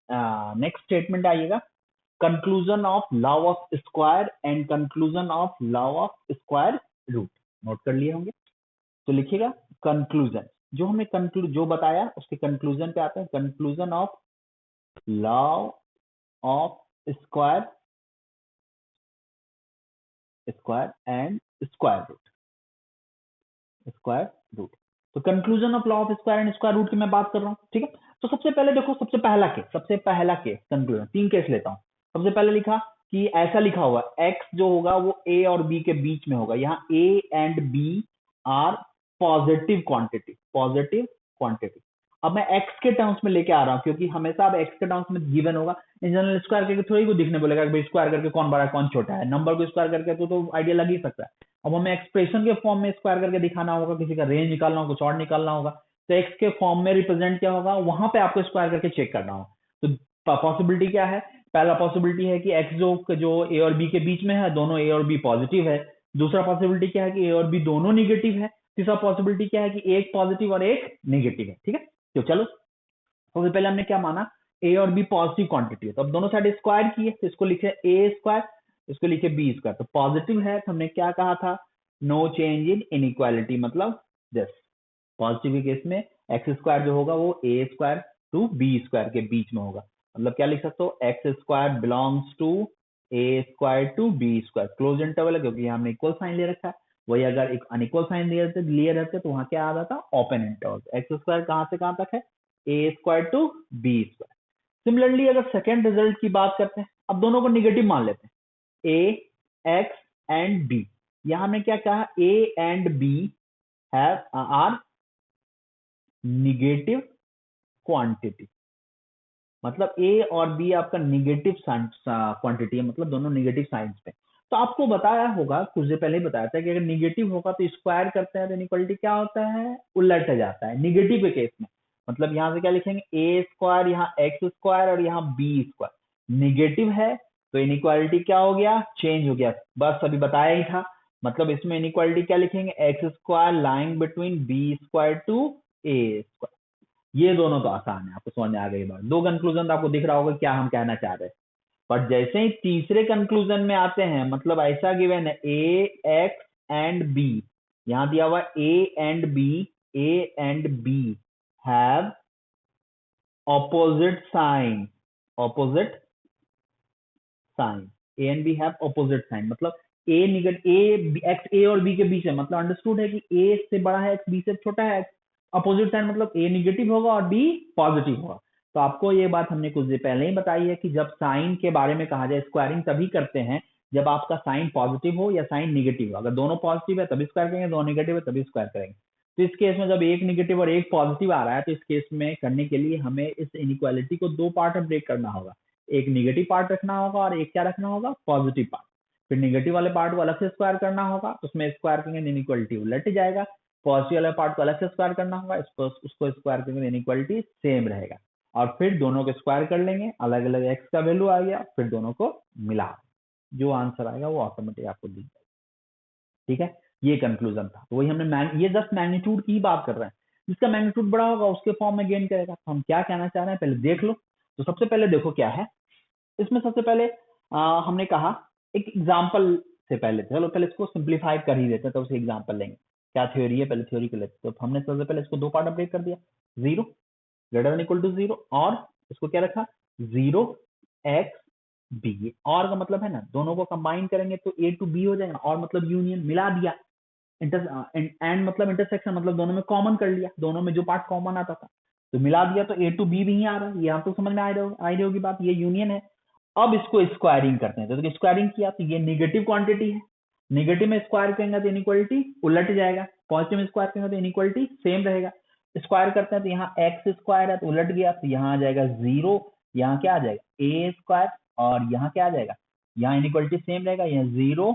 नेक्स्ट स्टेटमेंट आइएगा, conclusion of law of square and conclusion of law of square root. Note कर लिए होंगे, तो लिखिएगा कंक्लूजन, जो हमने जो बताया उसके कंक्लूजन पे आते हैं। Conclusion of law of square and square root. तो conclusion of law of square and square root की मैं बात कर रहा हूँ, ठीक है। तो सबसे पहले देखो, सबसे पहला केस कंक्लूजन, 3 केस लेता हूँ। सबसे पहले लिखा कि ऐसा लिखा हुआ x जो होगा वो a और b के बीच में होगा। यहाँ a and b are positive quantity. अब मैं x के टर्म्स में लेके आ रहा हूँ, क्योंकि हमेशा अब x के टर्म्स में गिवन होगा। इन जनरल स्क्वायर करके थोड़ी को दिखने बोलेगा कि भाई स्क्वायर करके कौन बड़ा है कौन छोटा है, नंबर को स्क्वायर करके तो आइडिया लग ही सकता है। अब हमें एक्सप्रेशन के फॉर्म में स्क्वायर करके दिखाना होगा, किसी का रेंज निकालना होगा, कुछ और निकालना होगा, तो x के फॉर्म में रिप्रेजेंट क्या होगा, वहां पे आपको स्क्वायर करके चेक करना होगा। तो पॉसिबिलिटी क्या है, पहला पॉसिबिलिटी है कि x जो a और b के बीच में है, दोनों a और b पॉजिटिव है। दूसरा पॉसिबिलिटी क्या है कि a और b दोनों निगेटिव है। तीसरा पॉसिबिलिटी क्या है कि एक पॉजिटिव और एक निगेटिव है, ठीक है। तो चलो सबसे पहले हमने क्या माना, ए और बी पॉजिटिव क्वांटिटी है, तो अब दोनों साइड स्क्वायर किए, तो इसको लिखे ए स्क्वायर, इसको लिखे बी स्क्वायर। तो पॉजिटिव है तो हमने क्या कहा था, नो चेंज इन इनइक्वालिटी, मतलब दिस पॉजिटिव के केस में एक्स स्क्वायर जो होगा वो a square to B square के बीच में होगा। मतलब क्या लिख सकते हो, x square belongs to a square to B square, close interval है क्योंकि हमने इक्वल साइन ले रखा है। वही अगर एक अनइक्वल साइन लिए रहते तो वहां क्या आ जाता, ओपन इंटरवल। एक्स स्क्वायर कहां से कहां तक है, A square to B square. Similarly अगर सेकेंड रिजल्ट की बात करते हैं, अब दोनों को निगेटिव मान लेते हैं, ए एक्स एंड बी। यहां हमने क्या कहा, a and b have are negative quantity, मतलब ए और बी आपका निगेटिव क्वांटिटी है, मतलब दोनों निगेटिव साइंस पे। तो आपको बताया होगा, कुछ देर पहले ही बताया था कि अगर निगेटिव होगा तो स्क्वायर करते हैं तो इनइक्वालिटी क्या होता है, उलट जाता है निगेटिव के केस में। मतलब यहां से क्या लिखेंगे, ए स्क्वायर, यहाँ एक्स स्क्वायर और यहाँ बी स्क्वायर। निगेटिव है तो इनइक्वालिटी क्या हो गया, चेंज हो गया, बस अभी बताया ही था। मतलब इसमें इनइक्वालिटी क्या लिखेंगे, x square lying between b square to a square. ये दोनों तो आसान है, आपको समझ में आ गई बात। दो कंक्लूजन आपको दिख रहा होगा क्या हम कहना चाह रहे हैं। पर जैसे ही तीसरे कंक्लूजन में आते हैं, मतलब ऐसा गिवन है ए एक्स एंड बी, यहां दिया हुआ a and b have opposite sign, opposite sign, a and b have opposite sign, मतलब ए निगेटिव, ए एक्स ए और बी के बीच है, मतलब अंडरस्टूड है कि ए से बड़ा है एक्स, बी से छोटा है एक्स। अपोजिट साइन मतलब ए निगेटिव होगा और बी पॉजिटिव होगा। तो आपको ये बात हमने कुछ देर पहले ही बताई है कि जब साइन के बारे में कहा जाए, स्क्वायरिंग तभी करते हैं जब आपका साइन पॉजिटिव हो या साइन निगेटिव हो। अगर दोनों पॉजिटिव है तभी स्क्वायर करेंगे, दोनों निगेटिव है तभी स्क्वायर करेंगे। तो इस केस में जब एक निगेटिव और एक पॉजिटिव आ रहा है, तो इस केस में करने के लिए हमें इस इनइक्वालिटी को दो पार्ट में ब्रेक करना होगा। एक निगेटिव पार्ट रखना होगा और एक क्या रखना होगा, पॉजिटिव पार्ट। फिर निगेटिव वाले पार्ट को अलग से स्क्वायर करना होगा, तो उसमें स्क्वायर करेंगे इनइक्वालिटी उलट जाएगा। पॉजिटिव वाले पार्ट को अलग से स्क्वायर करना होगा, उसको स्क्वायर करेंगे इनइक्वालिटी सेम रहेगा। और फिर दोनों को स्क्वायर कर लेंगे, अलग अलग एक्स का वैल्यू आ गया, फिर दोनों को मिला, जो आंसर आएगा वो ऑटोमेटिक आपको दी जाएगी। ठीक है, ये कंक्लूजन था। तो वही हमने ये जस्ट मैग्नीट्यूड की बात कर रहे हैं, जिसका मैग्नीट्यूड बड़ा होगा उसके फॉर्म में गेन करेगा। तो हम क्या कहना चाह रहे हैं पहले देख लो। तो सबसे पहले देखो क्या है इसमें, सबसे पहले हमने कहा एक एग्जाम्पल से पहले, चलो पहले इसको सिंप्लीफाई कर ही देते हैं, तो उसे एग्जाम्पल लेंगे। क्या थ्योरी है, पहले थ्योरी को लेते हैं। तो हमने सबसे पहले इसको दो पार्ट में ब्रेक कर दिया, zero greater than equal to zero, और इसको क्या रखा, जीरो एक्स बी। और का मतलब है ना, दोनों को कंबाइन करेंगे तो ए टू बी हो जाएगा, और मतलब यूनियन मिला दिया। एंड मतलब इंटरसेक्शन, मतलब दोनों में कॉमन कर लिया, दोनों में जो पार्ट कॉमन आता था तो मिला दिया, तो ए टू बी भी आ रहा है। ये आपको समझ में आ रही होगी बात, ये यूनियन है। अब इसको स्क्वायरिंग करते हैं, तो स्क्वायरिंग किया तो ये निगेटिव क्वांटिटी है, निगेटिव में स्क्वायर करेंगे तो इनइक्वालिटी उलट जाएगा, पॉजिटिव में स्क्वायर करेंगे तो इनइक्वालिटी सेम रहेगा। स्क्वायर करते हैं तो यहाँ एक्स स्क्वायर है तो उलट गया, तो यहाँ आ जाएगा जीरो, यहाँ क्या आ जाएगा ए स्क्वायर, और यहाँ क्या आ जाएगा, यहाँ इनइक्वालिटी सेम रहेगा, यहाँ जीरो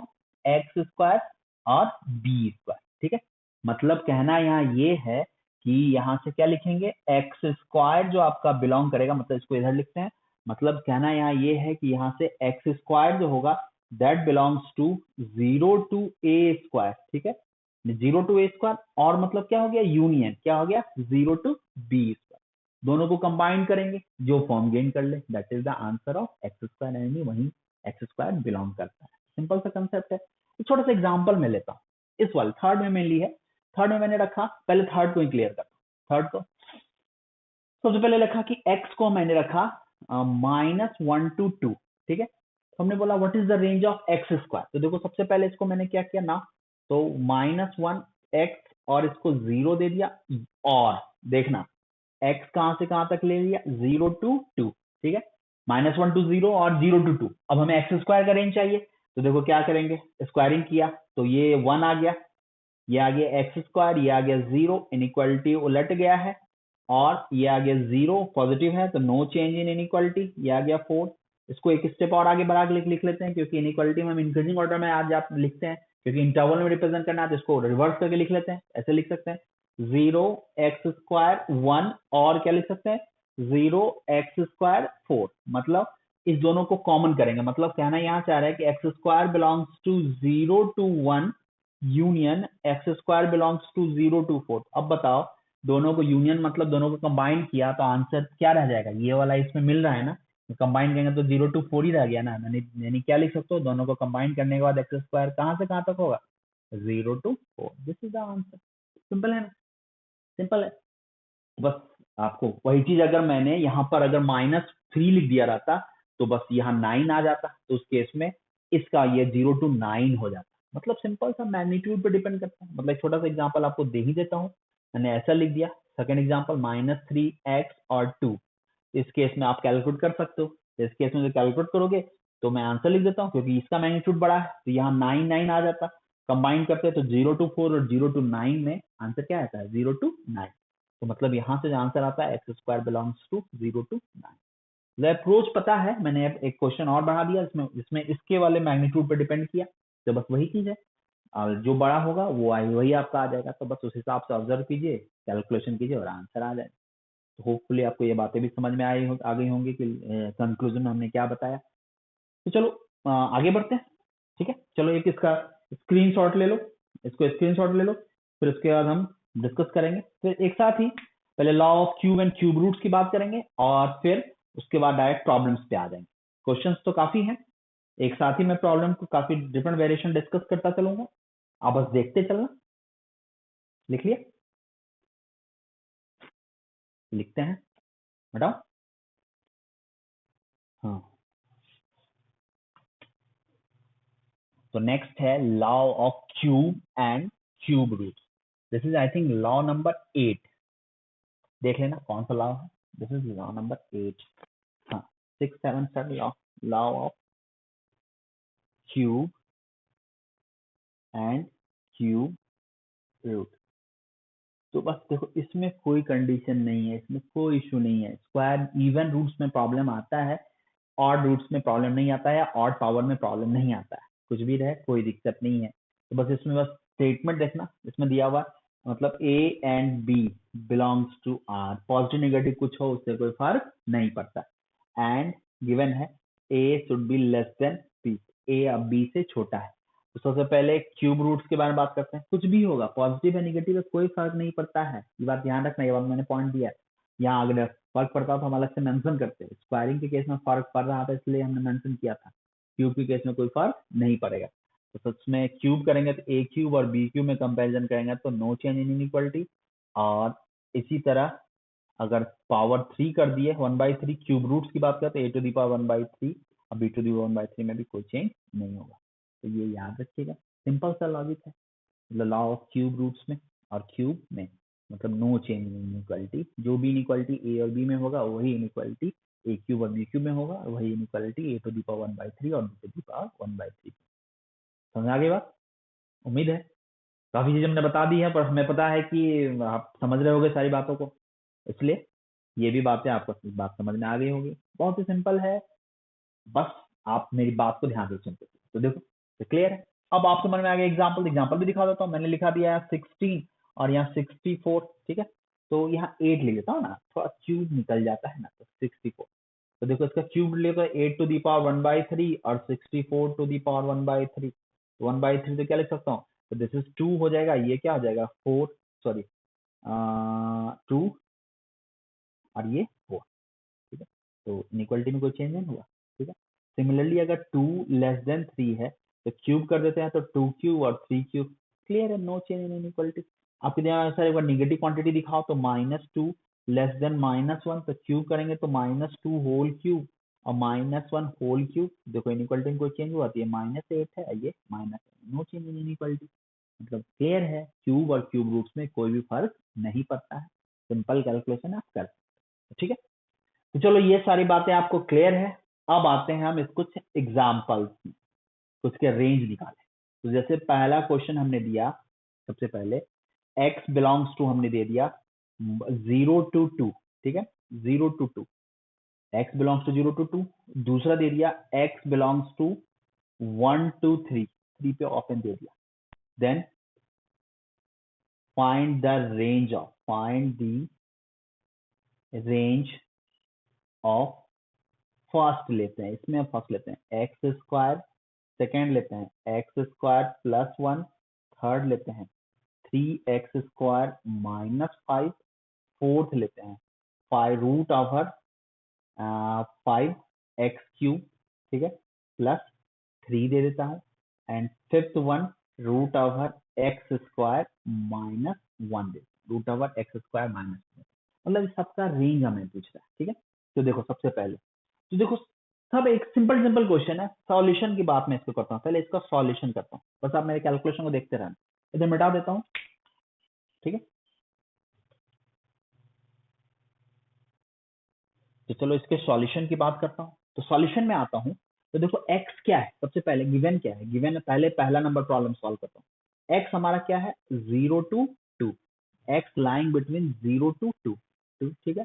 एक्स स्क्वायर और बी स्क्वायर। ठीक है, मतलब कहना यहाँ ये है कि यहाँ से क्या लिखेंगे, एक्स स्क्वायर जो आपका बिलोंग करेगा, मतलब इसको इधर लिखते हैं, मतलब कहना यहाँ ये है कि यहाँ से एक्स स्क्वायर जो होगा that belongs to zero to a square. ठीक है, जीरो टू ए स्क्वायर, और मतलब क्या हो गया, यूनियन क्या हो गया, जीरो टू बी स्क्वायर। दोनों को कंबाइन करेंगे, जो फॉर्म गेन कर ले, that is the answer of x square, यानी वही एक्स स्क्वायर बिलोंग करता है। सिंपल सा कंसेप्ट है। छोटा सा एग्जाम्पल मैं लेता हूँ, इस वाले थर्ड में ली है, थर्ड में मैंने रखा, पहले थर्ड को ही क्लियर करता हूँ। थर्ड को सबसे पहले लिखा कि x को मैंने रखा -1 to 2। ठीक है, तो हमने बोला what is the range of x square. तो देखो सबसे पहले इसको मैंने क्या किया ना, तो -1x और इसको 0 दे दिया, और देखना x कहां से कहां तक ले लिया, 0 to 2। ठीक है, -1 to 0 और 0 to 2। अब हमें एक्स स्क्वायर का रेंज चाहिए, तो देखो क्या करेंगे, स्क्वायरिंग किया तो ये 1 आ गया, ये आ गया एक्स स्क्वायर, ये आ गया 0, इनइक्वालिटी उलट गया है, और ये आ गया 0 पॉजिटिव है तो नो चेंज इन इनइक्वालिटी, ये आ गया 4। इसको एक स्टेप और आगे बढ़ा के लिख लेते हैं, क्योंकि इनइक्वालिटी में हम इंक्रीजिंग ऑर्डर में आज आप लिखते हैं, क्योंकि इंटरवल में रिप्रेजेंट करना है, तो इसको रिवर्स करके लिख लेते हैं। ऐसे लिख सकते हैं 0 एक्स स्क्वायर 1, और क्या लिख सकते हैं 0 एक्स स्क्वायर 4। मतलब इस दोनों को कॉमन करेंगे, मतलब कहना यहाँ चाह रहा है कि x square belongs to 0 to 1 union x square belongs to 0 to 4। अब बताओ दोनों को यूनियन मतलब दोनों को कंबाइन किया तो आंसर क्या रह जाएगा, ये वाला इसमें मिल रहा है ना, कंबाइन करेंगे तो 0 to 4 ही रह गया ना, यानी क्या लिख सकते हो, दोनों को कंबाइन करने के बाद एक्स स्क्वायर कहाँ से कहाँ तक होगा, 0 to 4। This is the answer. Simple है ना, सिंपल है। बस आपको वही चीज अगर मैंने यहाँ पर अगर -3 लिख दिया रहता तो बस यहाँ 9 आ जाता, तो उस केस में इसका ये 0 to 9 हो जाता। मतलब सिंपल सा मैग्नीट्यूड पे डिपेंड करता है। मतलब एक छोटा सा एग्जांपल आपको दे ही देता हूँ, मैंने ऐसा लिख दिया। सेकंड एग्जांपल -3x और 2, इस केस में आप कैलकुलेट कर सकते हो। तो इस केस में जो कैलकुलेट करोगे तो मैं आंसर लिख देता हूँ, क्योंकि इसका मैग्नीट्यूड बड़ा है तो यहाँ 9 आ जाता। कंबाइन करते हैं तो 0 to 4 और 0 to 9 में आंसर क्या आता है, 0 to 9। तो मतलब यहाँ से जो आंसर आता है x square belongs to 0 to 9। Approach पता है, मैंने एक क्वेश्चन और बढ़ा दिया इसमें, इसमें इसके वाले मैग्नीट्यूड पे डिपेंड किया, तो बस वही चीज है। और जो बड़ा होगा वो वही आपका आ जाएगा, तो बस उस हिसाब से ऑब्जर्व कीजिए, कैलकुलेशन कीजिए और आंसर आ जाएगा। तो होपफुली आपको ये बातें भी समझ में आ गई होंगी कि कंक्लूजन में हमने क्या बताया। तो चलो आगे बढ़ते हैं। ठीक है, चलो एक इसका स्क्रीनशॉट ले लो, इसको स्क्रीनशॉट ले लो, फिर उसके बाद हम डिस्कस करेंगे। फिर एक साथ ही पहले law of cube and cube roots की बात करेंगे और फिर उसके बाद डायरेक्ट प्रॉब्लम्स पे आ जाएंगे। क्वेश्चंस तो काफी हैं, एक साथ ही मैं प्रॉब्लम को काफी डिफरेंट वेरिएशन डिस्कस करता चलूंगा, आप बस देखते चलना। लिख लिया, लिखते हैं, बताओ। हाँ, तो नेक्स्ट है law of cube and cube root. This is I think law number 8। देख लेना कौन सा लॉ है। This is law number 8। हाँ, 6, 7 law, law of cube and cube root. तो बस देखो, इसमें कोई कंडीशन नहीं है, इसमें कोई इशू नहीं है। स्क्वायर इवन रूट्स में प्रॉब्लम आता है, ऑड रूट्स में प्रॉब्लम नहीं आता है, ऑड पावर में प्रॉब्लम नहीं आता है, कुछ भी रहे कोई दिक्कत नहीं है। तो बस इसमें बस स्टेटमेंट देखना, इसमें दिया हुआ मतलब a and b belongs to R, positive negative कुछ हो उससे कोई फर्क नहीं पड़ता। एंड गिवन है A should be less than B, A अब बी से छोटा है। तो सबसे पहले क्यूब रूट्स के बारे में बात करते हैं। कुछ भी होगा, पॉजिटिव या निगेटिव है, कोई फर्क नहीं पड़ता है, ये बात ध्यान रखना, ये बात मैंने पॉइंट दिया है। यहाँ अगर फर्क पड़ता तो हम अलग से मेंशन करते हैं, स्क्वायरिंग के केस में फर्क पड़ रहा था इसलिए हमने मेंशन किया था, क्यूब के केस में कोई फर्क नहीं पड़ेगा। तो सच में क्यूब करेंगे तो ए क्यूब और बी क्यूब में कंपेरिजन करेंगे तो नो चेंज इन इनइक्वालिटी। और इसी तरह अगर पावर 3 कर दिए 1/3, क्यूब रूट्स की बात करते हैं, a to the power 1/3 और b to the power 1/3 में भी कोई चेंज नहीं होगा। तो ये याद रखिएगा, सिंपल सा लॉजिक है। मतलब लॉ ऑफ क्यूब रूट्स में और क्यूब में मतलब नो चेंज इन इनइक्वालिटी, जो भी इनइक्वालिटी ए और बी में होगा वही इनइक्वालिटी ए क्यूब और बी क्यूब में होगा, वही inequality a to the power 1/3 और बी टू दी पावर 1/3। समझ आ गई बात? उम्मीद है काफी चीजें हमने बता दी है, पर हमें पता है कि आप समझ रहे होगे सारी बातों को, इसलिए ये भी बातें आपको बात समझ में आ गई होगी। बहुत ही सिंपल है, बस आप मेरी बात को ध्यान से सुनते। तो देखो, तो क्लियर है। अब आप समझ में आ गया। एग्जाम्पल एग्जाम्पल भी दिखा देता हूँ, मैंने लिखा दिया है 16 और यहाँ 64। ठीक है, तो यहाँ 8 लिख देता हूँ ना, थोड़ा क्यूब निकल जाता है ना, तो 64। तो देखो इसका क्यूब ले तो 8 टू दी पावर 1/3 और 64 टू दी पावर 1/3। 1/3 तो क्या लिख सकता हूँ, तो दिस इज 2 हो जाएगा, ये क्या हो जाएगा 4, सॉरी 2 और ये 4। ठीक है, तो इनइक्वालिटी में कोई चेंज नहीं हुआ। ठीक है, सिमिलरली अगर 2 लेस देन 3 है तो क्यूब कर देते हैं, तो 2 क्यूब और 3 क्यूब। क्लियर है, नो चेंज इन इनइक्वालिटी। आपके यहाँ सर एक बार निगेटिव क्वांटिटी दिखाओ, तो -2 लेस देन -1, तो क्यूब करेंगे तो -2 होल क्यूब और -1 होल क्यूब। देखो इनइक्वालिटी में कोई चेंज हुआ, तो ये -8 है, ये minus, no change in inequality. मतलब क्लियर है, क्यूब और क्यूब रूट्स में कोई भी फर्क नहीं पड़ता है। सिंपल कैलकुलेशन आप कर सकते हैं। ठीक है, तो चलो ये सारी बातें आपको क्लियर है। अब आते हैं हम इस कुछ एग्जाम्पल्स में, कुछ के रेंज निकाले। तो जैसे पहला क्वेश्चन हमने दिया, सबसे पहले x बिलोंग्स टू हमने दे दिया 0 to 2। ठीक है, 0 to 2, x belongs to 0 to 2। दूसरा दे दिया x बिलोंग्स टू 1 to 3, 3 पे ऑप्शन दे दिया। Then find the range of, find the range of, first लेते हैं, इसमें फर्स्ट लेते हैं एक्स स्क्वायर, सेकेंड लेते हैं एक्स स्क्वायर +1, थर्ड लेते हैं 3x² -5 फोर्थ लेते हैं, 5 रूट ओवर 5x³ ठीक है, प्लस 3 दे देता हूँ, and fifth one root over x² minus 1 दे, रूट ओवर x² माइनस 1, मतलब इस सबका रेंज हमें पूछ रहा है, ठीक है। तो देखो सबसे पहले, तो देखो सब एक सिंपल सिंपल क्वेश्चन है, सॉल्यूशन की बात मैं इसको करता हूँ, पहले इसका सॉल्यूशन करता हूँ, बस आप मेरे कैलकुलेशन को देखते रहना, इधर मिटा देता हूँ, ठीक है। तो चलो इसके सॉल्यूशन की बात करता हूँ, तो सॉल्यूशन में आता हूँ, तो देखो x क्या है, सबसे पहले गिवन क्या है, गिवन है, पहले पहला नंबर प्रॉब्लम सॉल्व करता हूँ। x हमारा क्या है, 0 to 2, x lying between 0 to 2, ठीक है।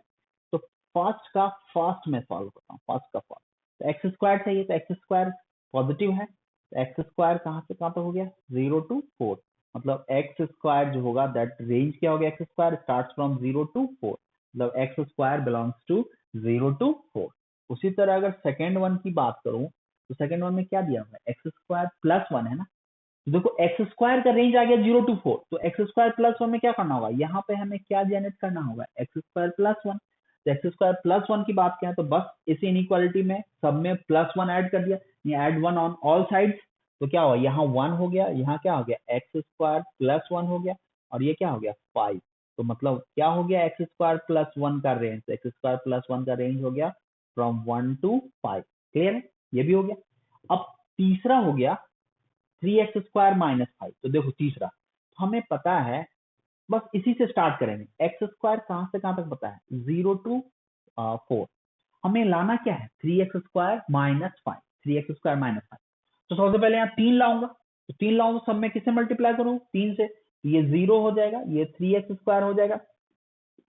तो फर्स्ट का फर्स्ट में सॉल्व करता हूँ, फर्स्ट का फर्स्ट, तो एक्स स्क्वायर चाहिए, तो एक्स स्क्वायर पॉजिटिव है, तो एक्स स्क्वायर कहाँ से कहाँ तक हो गया, 0 to 4, मतलब एक्स स्क्वायर जो होगा दैट रेंज क्या हो गया, x square start from 0 to 4, मतलब x square belongs to 0 to 4। उसी तरह अगर सेकेंड वन की बात करूं, तो सेकेंड वन में क्या दिया हुआ है, एक्स स्क्वायर प्लस 1 है ना, तो देखो एक्स स्क्वायर का रेंज आ गया 0 to 4, तो एक्स स्क्वायर प्लस 1 में क्या करना होगा, यहाँ पे हमें क्या जनरेट करना होगा, एक्स स्क्वायर प्लस 1, तो एक्स स्क्वायर प्लस 1 की बात करें तो बस इस इनइक्वालिटी में सब में प्लस 1 ऐड कर दिया, ये ऐड 1 ऑन ऑल साइड्स, तो क्या हुआ, यहाँ 1 हो गया, यहाँ क्या हो गया, एक्स स्क्वायर प्लस 1 हो गया, और ये क्या हो गया 5, तो मतलब क्या हो गया, एक्स स्क्वायर प्लस 1 का रेंज, तो एक्स स्क्वायर प्लस 1 का रेंज हो गया फ्रॉम 1 to 5, क्लियर है, ये भी हो गया। अब तीसरा हो गया 3x² माइनस 5, तो देखो तीसरा, तो हमें पता है, बस इसी से स्टार्ट करेंगे, एक्स स्क्वायर कहां से कहां तक पता है, 0 to 4, हमें लाना क्या है, 3x² माइनस 5, 3x² माइनस 5, तो सबसे पहले यहाँ 3 लाऊंगा, तो 3 लाऊंगा, सब में किससे मल्टीप्लाई करूँ, 3 से, तो ये 0 हो जाएगा, ये 3x² हो जाएगा,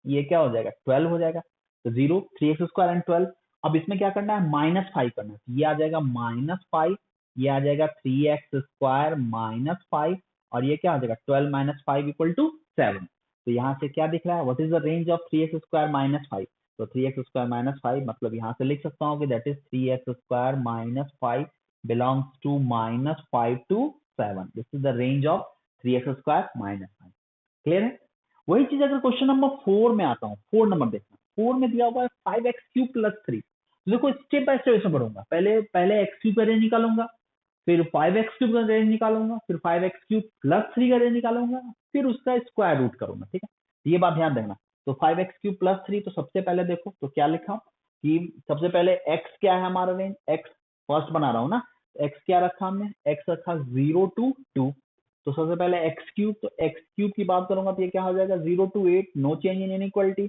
ये क्या हो जाएगा 12 हो जाएगा, तो 0 3x² एंड 12, अब इसमें क्या करना है, -5 करना है, तो ये आ जाएगा -5, ये आ जाएगा 3x² माइनस 5, और ये क्या आ जाएगा 12 माइनस 5 इक्वल टू 7, तो यहाँ से क्या दिख रहा है, what is the range of 3x² minus 5, तो 3x² माइनस 5, मतलब यहाँ से लिख सकता हूँ कि that is 3x² minus 5 belongs to -5 to 7, this is the range of 3x² minus 5, clear है। वही चीज अगर क्वेश्चन नंबर 4 में आता हूँ, 4 नंबर देखना, 4 में दिया हुआ है 5x³ प्लस 3, तो देखो स्टेप बाय स्टेप इसमें बढ़ूंगा, पहले पहले x³ का रेंज निकालूंगा, फिर 5x³ का रेंज निकालूंगा, फिर 5x³ प्लस 3 का रेंज निकालूंगा, फिर उसका स्क्वायर रूट करूंगा, ठीक है, ये बात ध्यान रखना। तो 5x³ प्लस 3, तो सबसे पहले देखो तो क्या लिखा कि सबसे पहले x क्या है हमारा रेंज, x फर्स्ट बना रहा हूँ ना, x क्या रखा हमने, x रखा 0 to 2, तो सबसे पहले x³, तो x³ की बात करूंगा तो ये क्या हो जाएगा 0 to 8, no change in inequality,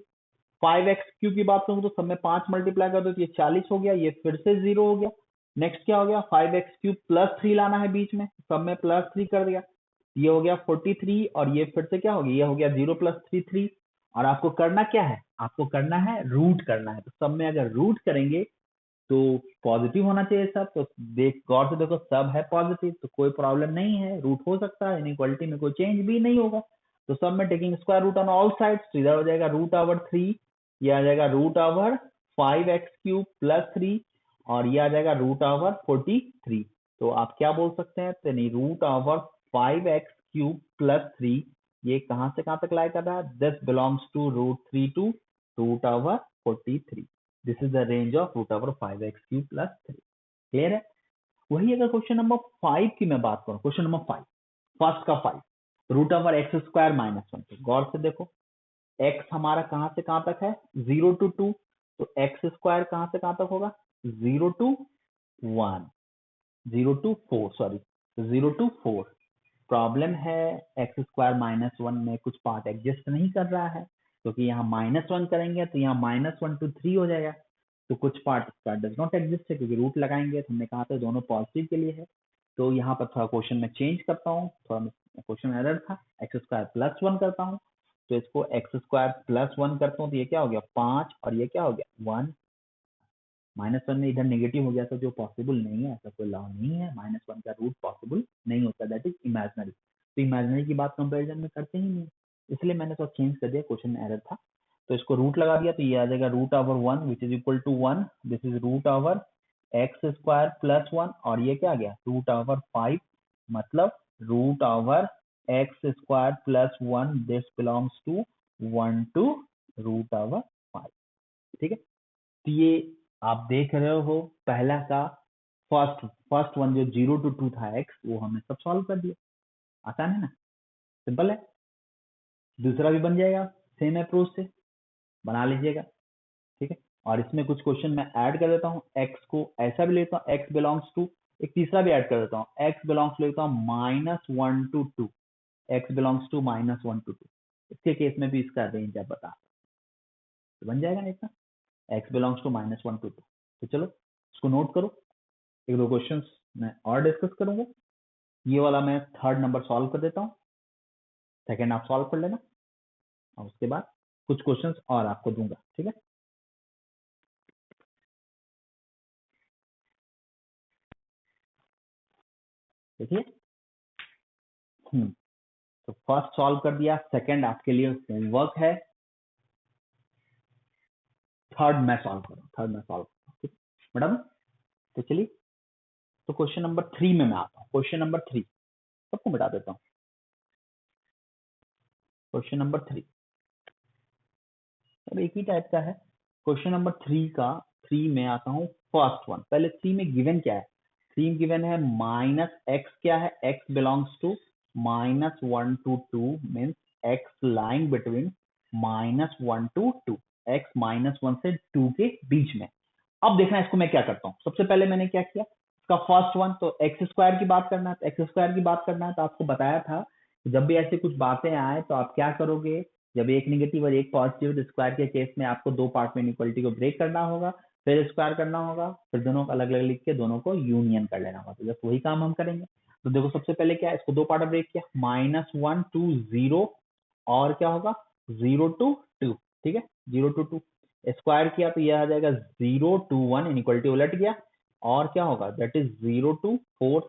5x³ की बात करूँ तो सब में 5 मल्टीप्लाई कर दो तो ये 40 हो गया, ये फिर से 0 हो गया, नेक्स्ट क्या हो गया 5x³ प्लस 3 लाना है बीच में, सब में प्लस 3 कर दिया, ये हो गया 43, और ये फिर से क्या हो गया, ये हो गया 0 प्लस 3 3, और आपको करना क्या है, आपको करना है रूट करना है, तो सब में अगर रूट करेंगे तो पॉजिटिव होना चाहिए सब, तो देख गौर से देखो सब है पॉजिटिव, तो कोई प्रॉब्लम नहीं है, रूट हो सकता है, इनइक्वालिटी में कोई चेंज भी नहीं होगा, तो सब में taking square root on all sides, तो इधर हो जाएगा रूट ओवर 3, ये आ जाएगा रूट ओवर 5x³ प्लस 3, और ये आ जाएगा रूट ओवर 43, तो आप क्या बोल सकते हैं, तो नहीं रूट ओवर 5x³ प्लस 3, ये कहां से कहां तक लाई कर रहा है, this belongs to root 3 to root over 43, this is the range of root over 5x³ plus 3, clear है। वही अगर क्वेश्चन नंबर 5 की मैं बात करूं, क्वेश्चन नंबर 5, फर्स्ट का 5, रूट ओवर x² माइनस 1, तो गौर से देखो x हमारा कहां से कहां तक है 0 to 2, तो x² कहां से कहां तक होगा 0 to 1, 0 to 4 sorry, 0 to 4, problem है x² माइनस 1 में कुछ पार्ट एग्जिस्ट नहीं कर रहा है, क्योंकि यहाँ -1 करेंगे तो यहाँ -1 to 3 हो जाएगा, तो कुछ पार्ट इसका डज नॉट एग्जिस्ट है, क्योंकि रूट लगाएंगे तो हमने कहा था दोनों पॉजिटिव के लिए है, तो यहाँ पर थोड़ा क्वेश्चन में चेंज करता हूँ, थोड़ा क्वेश्चन में एरर था, x² प्लस 1 करता हूँ, तो इसको x² प्लस 1 करता हूँ, तो ये क्या हो गया 5, और ये क्या हो गया 1, -1 में इधर नेगेटिव हो गया, तो जो पॉसिबल नहीं है, ऐसा कोई लॉ नहीं है, -1 का रूट पॉसिबल नहीं होता, दैट इज इमेजिनरी, तो इमेजिनरी की बात कंपेरिजन में करते ही नहीं, इसलिए मैंने थोड़ा चेंज कर दिया, क्वेश्चन में एरर था, तो इसको रूट लगा दिया, तो ये आ जाएगा root over 1 which is equal to 1, this is root over x² plus 1, और ये क्या आ गया रूट ओवर 5, मतलब root over x² plus 1, this belongs to 1 to √5। ठीक है, तो ये आप देख रहे हो पहला का फर्स्ट वन जो 0 to 2 था x, वो हमने सब सॉल्व कर दिया। आसान है ना, सिंपल है। दूसरा भी बन जाएगा सेम अप्रोच से, बना लीजिएगा। ठीक है, और इसमें कुछ क्वेश्चन मैं ऐड कर देता हूँ, x को ऐसा भी लेता हूँ x बिलोंग्स टू, एक तीसरा भी ऐड कर देता हूँ, x बिलोंग्स लेता हूँ -1 to 2, x belongs to -1 to 2। इसके केस में भी इसका रेंज आप बता, तो बन जाएगा ना इतना, x बिलोंग्स टू -1 to 2। तो चलो इसको नोट करो, एक दो क्वेश्चन मैं और डिस्कस करूंगा। ये वाला मैं थर्ड नंबर सॉल्व कर देता हूँ, सेकेंड आप सॉल्व कर लेना, और उसके बाद कुछ क्वेश्चंस और आपको दूंगा। ठीक है, देखिए। तो फर्स्ट सॉल्व कर दिया, सेकंड आपके लिए होमवर्क है, थर्ड मैं सॉल्व करूँ, मैडम। तो चलिए, तो क्वेश्चन नंबर 3 में मैं आता हूँ। क्वेश्चन नंबर 3 सबको मिटा देता हूँ। क्वेश्चन नंबर 3 अब एक ही टाइप का है। क्वेश्चन नंबर 3 का 3 में आता हूँ, फर्स्ट वन। पहले 3 में गिवन क्या है, 3 गिवन है -x, क्या है, x belongs to -1 to 2 means x lying between -1 to 2, x -1 से 2 के बीच में। अब देखना इसको मैं क्या करता हूँ। सबसे पहले मैंने क्या किया, इसका फर्स्ट वन तो एक्स स्क्वायर की बात करना है, तो एक्स स्क्वायर की बात करना है, तो आपको बताया था कि जब भी ऐसे कुछ बातें आए तो आप क्या करोगे, जब एक नेगेटिव और एक पॉजिटिव, तो स्क्वायर के केस में आपको दो पार्ट में इनइक्वालिटी को ब्रेक करना होगा, फिर स्क्वायर करना होगा, फिर दोनों को अलग अलग लिख के दोनों को यूनियन कर लेना होगा। तो जब वही काम हम करेंगे, तो देखो सबसे पहले क्या है, इसको दो पार्ट में ब्रेक किया, -1 to 0, और क्या होगा 0 to 2। ठीक है, 0 to 2 स्क्वायर किया तो यह आ जाएगा 0 to 1, इनइक्वालिटी उलट गया, और क्या होगा दैट इज 0 to 4।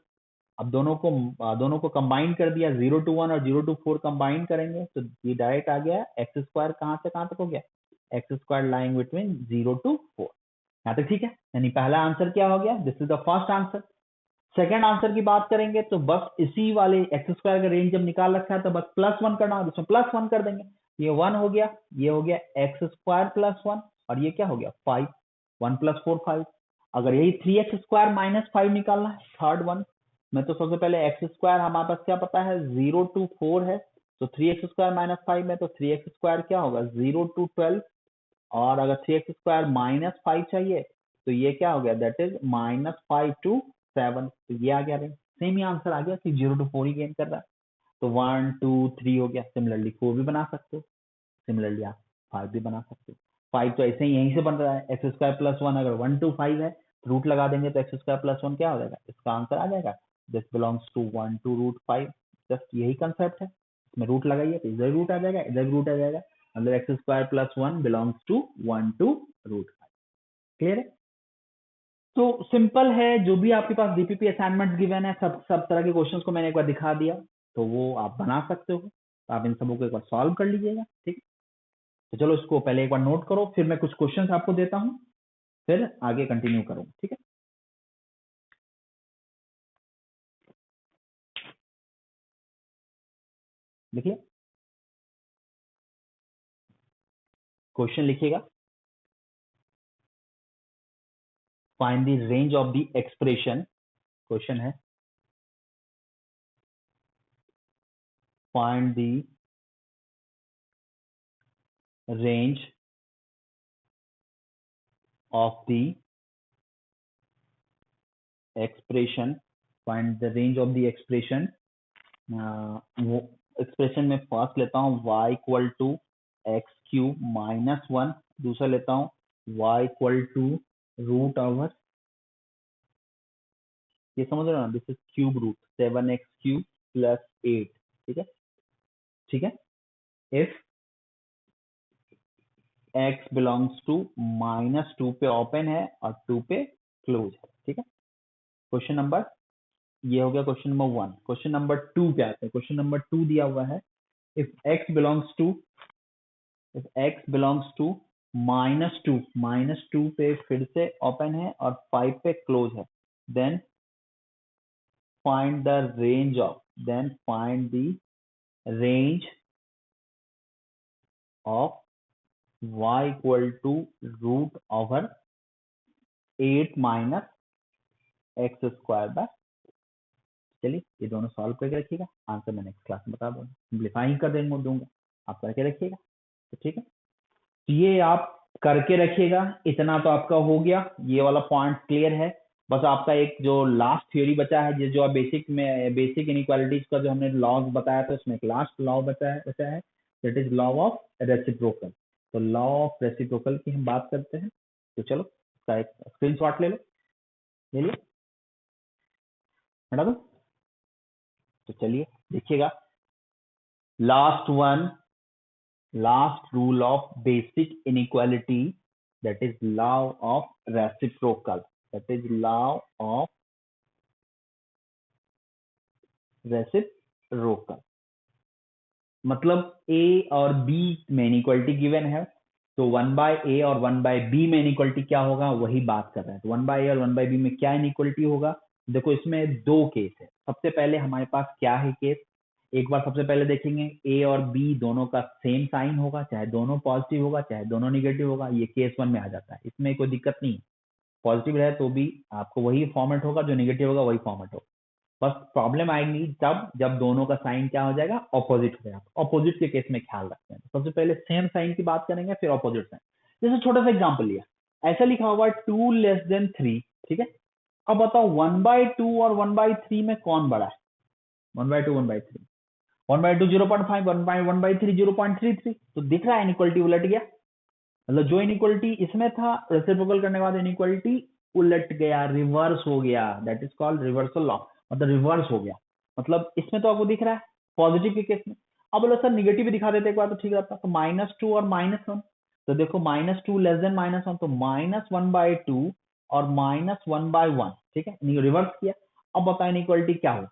अब दोनों को कंबाइन कर दिया, 0 to 1 और 0 to 4 कंबाइन करेंगे तो ये डायरेक्ट आ गया एक्स स्क्वायर, कहाँ से कहाँ तक हो गया, x square lying between 0 to 4। यहाँ तक ठीक है, यानी पहला आंसर क्या हो गया, this is the first answer. Second answer की बात करेंगे तो बस इसी वाले एक्स स्क्वायर का रेंज जब निकाल रखा है तो बस +1 करना है, इसमें +1 कर देंगे, ये 1 हो गया, ये हो गया एक्स स्क्वायर +1, और ये क्या हो गया 5, 1 + 4 5। अगर यही 3x स्क्वायर -5 निकालना है थर्ड वन में, तो सबसे पहले एक्स स्क्वायर हमारे पास क्या पता है 0 to 4 है, तो 3x स्क्वायर -5 में तो 3x स्क्वायर क्या होगा 0 to 12, और अगर 3x स्क्वायर -5 चाहिए तो ये क्या हो गया दैट इज -5 to 7। तो ये आ गया, सेम ही आंसर आ गया कि 0 to 4 ही गेन कर रहा है। तो 1 2 3 हो गया, सिमिलरली 4 भी बना सकते हो, सिमिलरली आप 5 भी बना सकते हो। 5 तो ऐसे ही यहीं से बन रहा है, एक्स स्क्वायर +1, अगर 1 to 5 है तो रूट लगा देंगे तो एक्स स्क्वायर +1 क्या हो जाएगा, इसका आंसर आ जाएगा this belongs to 1 to √5। Just यही कंसेप्ट है, इसमें रूट लगाइए तो इधर रूट आ जाएगा, इधर रूट आ जाएगा, मतलब x square +1 belongs to 1 to √5। Clear है, तो सिंपल है। जो भी आपके पास डीपीपी असाइनमेंट गिवन है, सब तरह के क्वेश्चंस को मैंने एक बार दिखा दिया, तो वो आप बना सकते हो, तो आप इन सबों को एक बार सॉल्व कर लीजिएगा। ठीक, तो चलो इसको पहले एक बार नोट करो, फिर मैं कुछ क्वेश्चंस आपको देता हूँ, फिर आगे कंटिन्यू करूंगा। ठीक है, लिखिए, क्वेश्चन लिखिएगा, find the range of the expression. Question है find the range of the expression, find the range of the expression. वो एक्सप्रेशन में फर्स्ट लेता हूँ y इक्वल टू x³ -1, दूसरा लेता हूँ y इक्वल टू √, ये समझ रहे हो ना, this is cube root 7x³ + 8। ठीक है, ठीक है, इफ x बिलोंग्स टू -2 पे ओपन है और 2 पे क्लोज है। ठीक है, क्वेश्चन नंबर, ये हो गया क्वेश्चन नंबर 1। क्वेश्चन नंबर 2 पे आते हैं। क्वेश्चन नंबर 2 दिया हुआ है, इफ x बिलोंग्स टू -2 पे फिर से ओपन है और 5 पे क्लोज है, then find the range of y equal to root over 8 minus x square by. चलिए ये दोनों सॉल्व करके रखिएगा, आंसर मैं नेक्स्ट क्लास में बता दूंगा, सिंप्लीफाई कर देंगे दूंगा, आप करके रखिएगा। तो ठीक है, तो ये आप करके रखिएगा। इतना तो आपका हो गया, ये वाला पॉइंट क्लियर है। बस आपका एक जो लास्ट थ्योरी बचा है, जो बेसिक में बेसिक इनइक्वालिटीज का जो हमने लॉज बताया था, उसमें एक लास्ट लॉ बचा है that is law of reciprocal. तो लॉ ऑफ रेसिप्रोकल की हम बात करते हैं। तो चलो इसका एक स्क्रीनशॉट ले लो, ले लिया, हटा दो। तो चलिए देखिएगा, last one, last rule of basic inequality, that is law of reciprocal, that is law of reciprocal। मतलब a और b में इनइक्वालिटी गिवन है, तो 1/a और 1/b में इनइक्वालिटी क्या होगा वही बात कर रहे हैं। तो 1/a और 1/b में क्या इनइक्वालिटी होगा, देखो इसमें दो केस है। सबसे पहले हमारे पास क्या है केस, एक बार सबसे पहले देखेंगे a और b दोनों का सेम साइन होगा, चाहे दोनों पॉजिटिव होगा चाहे दोनों निगेटिव होगा, ये केस 1 में आ जाता है, इसमें कोई दिक्कत नहीं है। पॉजिटिव है तो भी आपको वही फॉर्मेट होगा, जो निगेटिव होगा वही फॉर्मेट होगा। बस प्रॉब्लम आएगी तब जब दोनों का साइन क्या हो जाएगा, ऑपोजिट हो जाएगा। ऑपोजिट के केस में ख्याल रखते हैं, सबसे पहले सेम साइन की बात करेंगे फिर ऑपोजिट साइन। जैसे छोटा सा एग्जांपल लिया, ऐसा लिखा हुआ है 2<3, ठीक है। अब बताओ 1/2 और 1/3 में कौन बड़ा है, 1/2 1/3, 1/2 0.5, 1/3 0.33। तो दिख रहा है इनइक्वालिटी उलट गया, मतलब जो इनइक्वालिटी इसमें था रेसिप्रोकल करने के बाद इनइक्वालिटी उलट गया, रिवर्स हो गया, that is called reversal law, मतलब रिवर्स हो गया। मतलब इसमें तो आपको दिख रहा है पॉजिटिव के केस में। अब बोलो सर निगेटिव भी दिखा देते एक बार तो ठीक रहता, तो -2 और -1, तो देखो -2 लेस देन -1, तो -1/2 और -1/1, ठीक है, रिवर्स किया। अब बताओ इनइक्वालिटी क्या हो,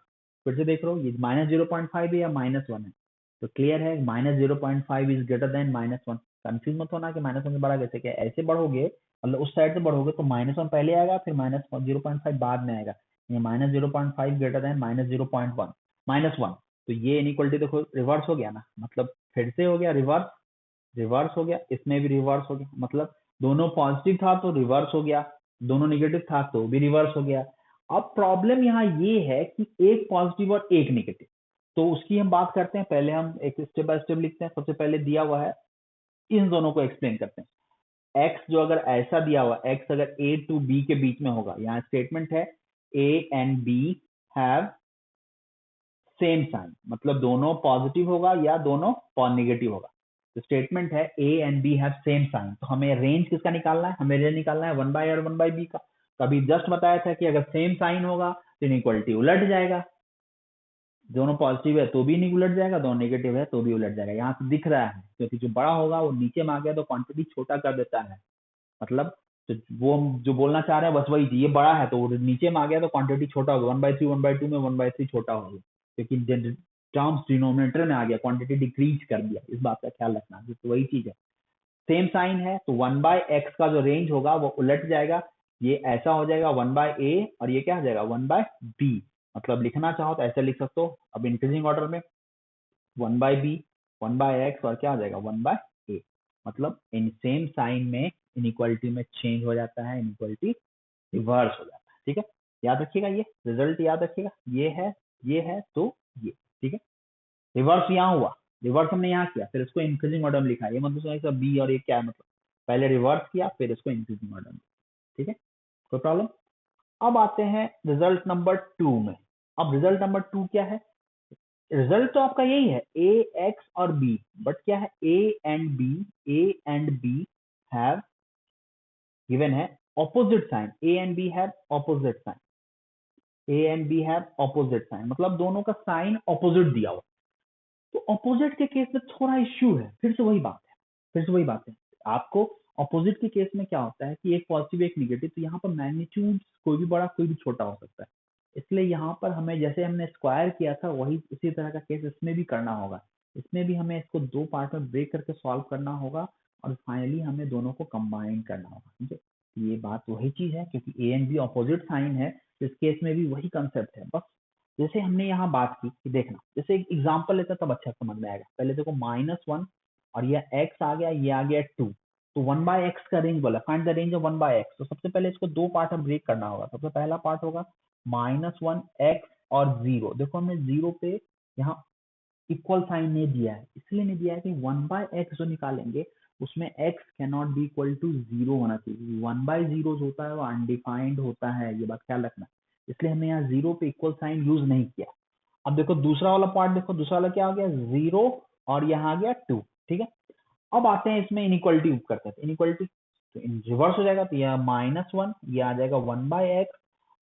फिर से देख रहे हो ये -0.5 है या -1 है, तो क्लियर है -0.5 इज ग्रेटर देन -1। कंफ्यूज मत होना कि -1 से बड़ा कैसे, क्या ऐसे बढ़ोगे, मतलब उस साइड से बढ़ोगे तो -1 पहले आएगा फिर -0.5 बाद में आएगा, ये -0.5 ग्रेटर देन -0.1 -1। तो ये इनइक्वालिटी देखो रिवर्स हो गया ना, मतलब फिर से हो गया रिवर्स, रिवर्स हो गया, इसमें भी रिवर्स हो गया, मतलब दोनों पॉजिटिव था तो रिवर्स हो गया, दोनों निगेटिव था तो भी रिवर्स हो गया। अब प्रॉब्लम यहाँ ये है कि एक पॉजिटिव और एक निगेटिव, तो उसकी हम बात करते हैं। पहले हम एक स्टेप बाय स्टेप लिखते हैं। सबसे पहले दिया हुआ है, इन दोनों को एक्सप्लेन करते हैं। x जो अगर ऐसा दिया हुआ, x अगर a टू b के बीच में होगा, यहाँ स्टेटमेंट है a and b have same sign, मतलब दोनों पॉजिटिव होगा या दोनों नेगेटिव होगा। तो स्टेटमेंट है a and b have same sign, तो हमें रेंज किसका निकालना है, हमें रेंज निकालना है 1/a और 1/b का। तो अभी जस्ट बताया था कि अगर सेम साइन होगा तो इनइक्वालिटी उलट जाएगा, दोनों पॉजिटिव है तो भी नहीं उलट जाएगा, दोनों नेगेटिव है तो भी उलट जाएगा। यहाँ से दिख रहा है क्योंकि जो बड़ा होगा वो नीचे में आ गया तो क्वांटिटी छोटा कर देता है, मतलब तो वो जो बोलना चाह रहे हैं बस वही, ये बड़ा है तो वो नीचे में आ गया तो क्वांटिटी छोटा होगा, 1/3 1/2 में 1/3 छोटा हो गया, क्योंकि टर्म्स डिनोमिनेटर में आ गया, क्वांटिटी डिक्रीज कर दिया। इस बात का ख्याल रखना, तो वही चीज है, सेम साइन है तो 1/x का जो रेंज होगा वो उलट जाएगा, ये ऐसा हो जाएगा 1/a और ये क्या हो जाएगा 1/b। मतलब लिखना चाहो तो ऐसे लिख सकते हो, अब इंक्रीजिंग ऑर्डर में 1/b 1/x और क्या हो जाएगा 1/a, मतलब इन सेम साइन में इनइक्वालिटी में चेंज हो जाता है, इनइक्वालिटी रिवर्स हो जाता है। ठीक है, याद रखिएगा, ये रिजल्ट याद रखिएगा, ये है तो ये, ठीक है। रिवर्स यहाँ हुआ, रिवर्स हमने यहाँ किया फिर इसको इंक्रीजिंग ऑर्डर में लिखा, ये मतलब समझ बी और ये क्या है, मतलब पहले रिवर्स किया फिर इसको इंक्रीजिंग ऑर्डर में, ठीक है, कोई प्रॉब्लम। अब आते हैं रिजल्ट नंबर 2 में। अब रिजल्ट नंबर 2 क्या है, रिजल्ट तो आपका यही है a x और b, बट क्या है a and b have given है opposite sign, a and b have opposite sign, a and b have opposite sign, मतलब दोनों का साइन ऑपोजिट दिया हुआ। तो ऑपोजिट के केस में थोड़ा इश्यू है, फिर से वही बात है, आपको ऑपोजिट के केस में क्या होता है कि एक पॉजिटिव एक निगेटिव, तो यहाँ पर मैग्नीट्यूड कोई भी बड़ा कोई भी छोटा हो सकता है, इसलिए यहाँ पर हमें जैसे हमने स्क्वायर किया था वही उसी तरह का केस इसमें भी करना होगा। इसमें भी हमें इसको दो पार्ट में ब्रेक करके सॉल्व करना होगा और फाइनली हमें दोनों को कंबाइन करना होगा, ठीक है। ये बात वही चीज है, क्योंकि a and b opposite sign है, इस केस में भी वही कंसेप्ट है। बस जैसे हमने यहाँ बात की कि देखना, जैसे एक एग्जाम्पल लेता तब अच्छा समझ में आएगा। पहले देखो -1 और ये x आ गया, ये आ गया 2, तो 1/x का रेंज बोला, find the range of 1/x। तो सबसे पहले इसको दो पार्ट में ब्रेक करना होगा। सबसे पहला पार्ट होगा -1x और 0। देखो हमने 0 पे यहाँ इक्वल साइन नहीं दिया है, इसलिए नहीं दिया है कि 1/x जो निकालेंगे उसमें x cannot be equal to 0 होना चाहिए। 1/0 जो होता है वो अनडिफाइंड होता है, ये बात ख्याल रखना। इसलिए हमने यहाँ 0 पे इक्वल साइन यूज नहीं किया। अब देखो दूसरा वाला पार्ट, देखो दूसरा वाला क्या आ गया, 0 और यहाँ आ गया 2। ठीक है, अब आते हैं इसमें इनइक्वालिटी यूज करते हैं। इनइक्वालिटी तो रिवर्स हो जाएगा, तो यह -1, ये आ जाएगा 1/x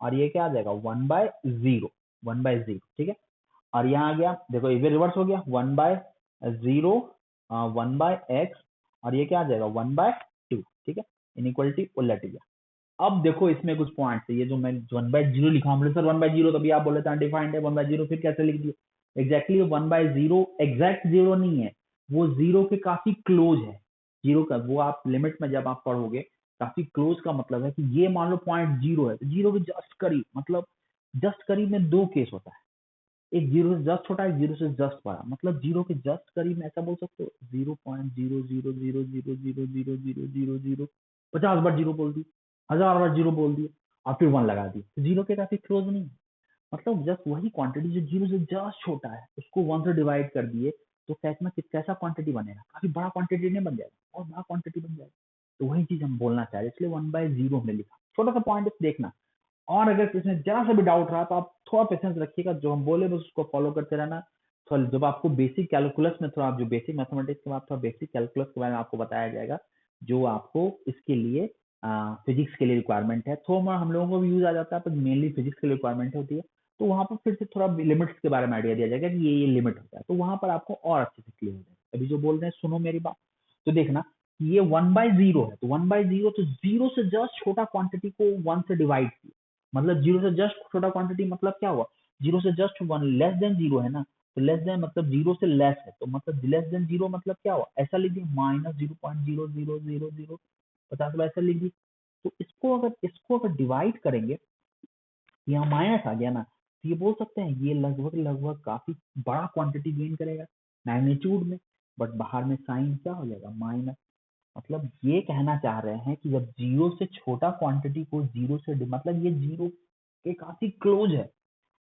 और ये क्या आ जाएगा 1/0, 1/0। ठीक है, और यहाँ आ गया, देखो ये भी रिवर्स हो गया, 1/0 1/x और ये क्या आ जाएगा 1/2। ठीक है, इनइक्वालिटी उलट गया। अब देखो इसमें कुछ पॉइंट्स है, ये जो मैं 1/0 लिखा हूँ, सर 1/0 तभी आप बोले थे अनडिफाइंड है, 1/0 फिर कैसे लिख दिए? एग्जैक्टली 1/0 एग्जैक्ट 0 नहीं है, वो 0 के काफी क्लोज है। 0 का वो आप लिमिट में जब आप पढ़ोगे, काफी क्लोज का मतलब है कि ये मान लो पॉइंट 0 है, तो 0 के जस्ट करीब, मतलब जस्ट करीब में दो केस होता है, एक 0 से जस्ट छोटा है, 0 से जस्ट बड़ा। मतलब 0 के जस्ट करीब में ऐसा बोल सकते हो 0.000000000 50 बार 0 बोल दी, 1000 बार 0 बोल दिए और फिर 1 लगा दिए, तो 0 के काफी क्लोज नहीं है। मतलब जस्ट वही क्वांटिटी जो 0 से जस्ट छोटा है उसको 1 से डिवाइड कर दिए, तो कैसा कैसा क्वांटिटी बनेगा, काफी बड़ा क्वांटिटी नहीं बन जाएगा, और बड़ा क्वांटिटी बन जाएगा। तो वही चीज हम बोलना चाह रहे हैं, इसलिए 1/0 हमने लिखा। छोटा सा पॉइंट देखना, और अगर इसमें जरा सा भी डाउट रहा तो आप थोड़ा पेशेंस रखिएगा, जो हम बोले बस उसको फॉलो करते रहना। तो जब आपको बेसिक कैलकुलस में थोड़ा, जो बेसिक मैथमेटिक्स के बाद थोड़ा बेसिक कैलकुलस के बारे में आपको बताया जाएगा, जो आपको इसके लिए फिजिक्स के लिए रिक्वायरमेंट है। थोड़ा हम लोगों को भी यूज आ जाता है, पर मेनली फिजिक्स के लिए रिक्वायरमेंट होती है। तो वहां पर फिर से थोड़ा लिमिट्स के बारे में आइडिया दिया जाएगा कि ये लिमिट होता है, तो वहां पर आपको और अच्छे से क्लियर हो जाएगा। अभी जो बोल रहे हैं सुनो मेरी बात, तो देखना ये 1/0 है, तो 1/0 तो 0 से जस्ट छोटा क्वांटिटी को 1 से डिवाइड किया, मतलब 0 से जस्ट छोटा क्वांटिटी मतलब क्या हुआ, 0 से जस्ट 1 लेस देन 0 है ना, तो लेस देन मतलब 0 से लेस है, तो मतलब लेस देन 0 मतलब क्या हुआ, ऐसा लिख दिया -0.0000 50 बार ऐसा लिख दी। तो इसको अगर डिवाइड करेंगे, यहाँ माइनस आ गया ना, तो ये बोल सकते हैं ये लगभग लगभग काफी बड़ा क्वांटिटी गेन करेगा मैग्नीट्यूड में, बट बाहर में साइन क्या हो जाएगा माइनस। मतलब ये कहना चाह रहे हैं कि जब 0 से छोटा क्वांटिटी को 0 से मतलब ये 0 के काफी क्लोज है,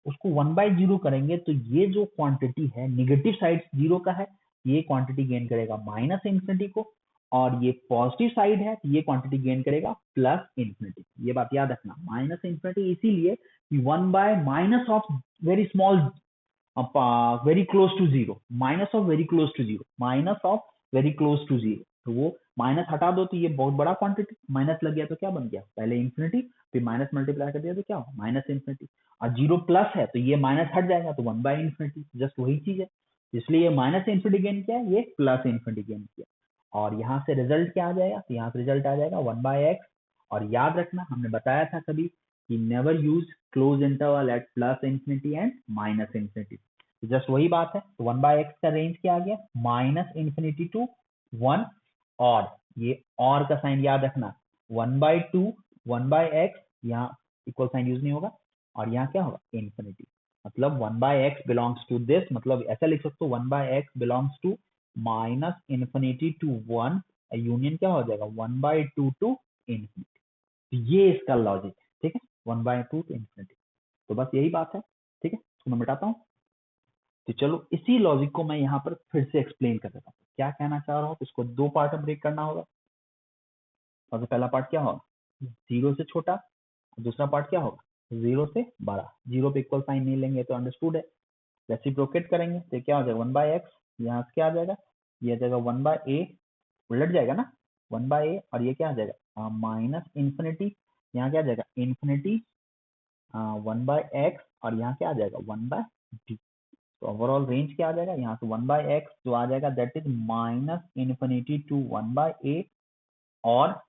उसको 1/0 करेंगे तो ये जो क्वांटिटी है नेगेटिव साइड 0 का है, ये क्वांटिटी गेन करेगा माइनस इंफिनिटी को, और ये पॉजिटिव साइड है तो ये क्वांटिटी गेन करेगा प्लस इंफिनिटी। ये बात याद रखना, माइनस इंफिनिटी इसीलिए कि 1/- of very small very close to 0, minus of very close to 0, minus of very close to 0। तो वो माइनस हटा दो तो ये बहुत बड़ा क्वांटिटी, माइनस लग गया तो क्या बन गया, पहले इंफिनिटी फिर माइनस मल्टीप्लाई कर दिया तो क्या हो माइनस इंफिनिटी, और 0 प्लस है तो ये माइनस हट जाएगा तो 1/इंफिनिटी, जस्ट वही चीज है। इसलिए ये माइनस इंफिनिटी गेन किया, ये प्लस इंफिनिटी गेन किया, और यहाँ से रिजल्ट क्या आ जाएगा, तो यहाँ से रिजल्ट आ जाएगा 1/x। और याद रखना हमने बताया था कभी कि never use close interval at plus infinity and minus infinity, just वही बात है। तो 1/x का रेंज क्या आ गया, -इंफिनिटी टू 1, और ये और का साइन याद रखना 1/2 1/x, यहाँ इक्वल साइन यूज नहीं होगा, और यहाँ क्या होगा इंफिनिटी, मतलब 1/x बिलोंग्स टू दिस, मतलब ऐसा लिख सकते हो 1/x बिलोंग्स टू -इंफिनिटी टू 1, यूनियन क्या हो जाएगा 1/2 टू इंफिनिटी। तो ये इसका लॉजिक है, ठीक है, 1/2 टू इंफिनिटी। तो बस यही बात है, ठीक है, तो मैं मिटाता हूँ। तो चलो इसी लॉजिक को मैं यहाँ पर फिर से एक्सप्लेन कर देता हूँ, क्या कहना चाह रहा हूँ, इसको दो पार्ट में ब्रेक करना होगा। सबसे पहला पार्ट क्या होगा, 0 से छोटा, दूसरा पार्ट क्या होगा 0 से बड़ा। 0 पे इक्वल साइन नहीं लेंगे तो अंडरस्टूड है, रेसिप्रोकेट करेंगे तो क्या हो जाएगा 1/x, यहाँ से क्या आ जाएगा, ये आ जाएगा 1/a, उलट जाएगा ना 1/a, और ये क्या आ जाएगा माइनस इंफिनिटी, यहाँ क्या आ जाएगा इंफिनिटी 1/x, और यहाँ क्या आ जाएगा 1/d। तो ओवरऑल रेंज क्या आ जाएगा, यहाँ से 1/x जो आ जाएगा that is -infinity to 1/a, और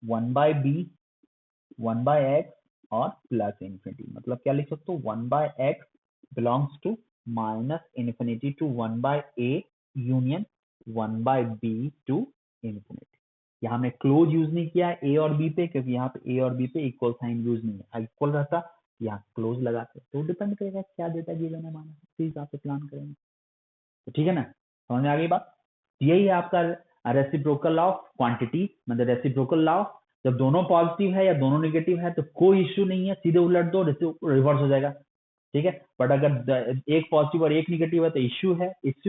1/b 1/x और प्लस इंफिनिटी, मतलब क्या लिख सकते हो 1/x बिलोंग्स टू -इंफिनिटी to 1/a union 1/b to इंफिनिटी। यहाँ हमने क्लोज यूज नहीं किया ए और बी पे, क्योंकि यहाँ पे ए और बी पे इक्वल साइन यूज नहीं है, इक्वल रहता यहाँ क्लोज लगाते, तो डिपेंड करेगा क्या डेटा गिवन है, माना उसी हिसाब से प्लान करेंगे। तो ठीक है ना, समझ में आ गई बात। यही है आपका रेसिप्रोकल ऑफ क्वांटिटी, मतलब रेसिप्रोकल लॉ। जब दोनों पॉजिटिव है या दोनों नेगेटिव है तो कोई इश्यू नहीं है, सीधे उलट दो, रिवर्स हो जाएगा, ठीक है। बट अगर एक पॉजिटिव और एक नेगेटिव है तो इश्यू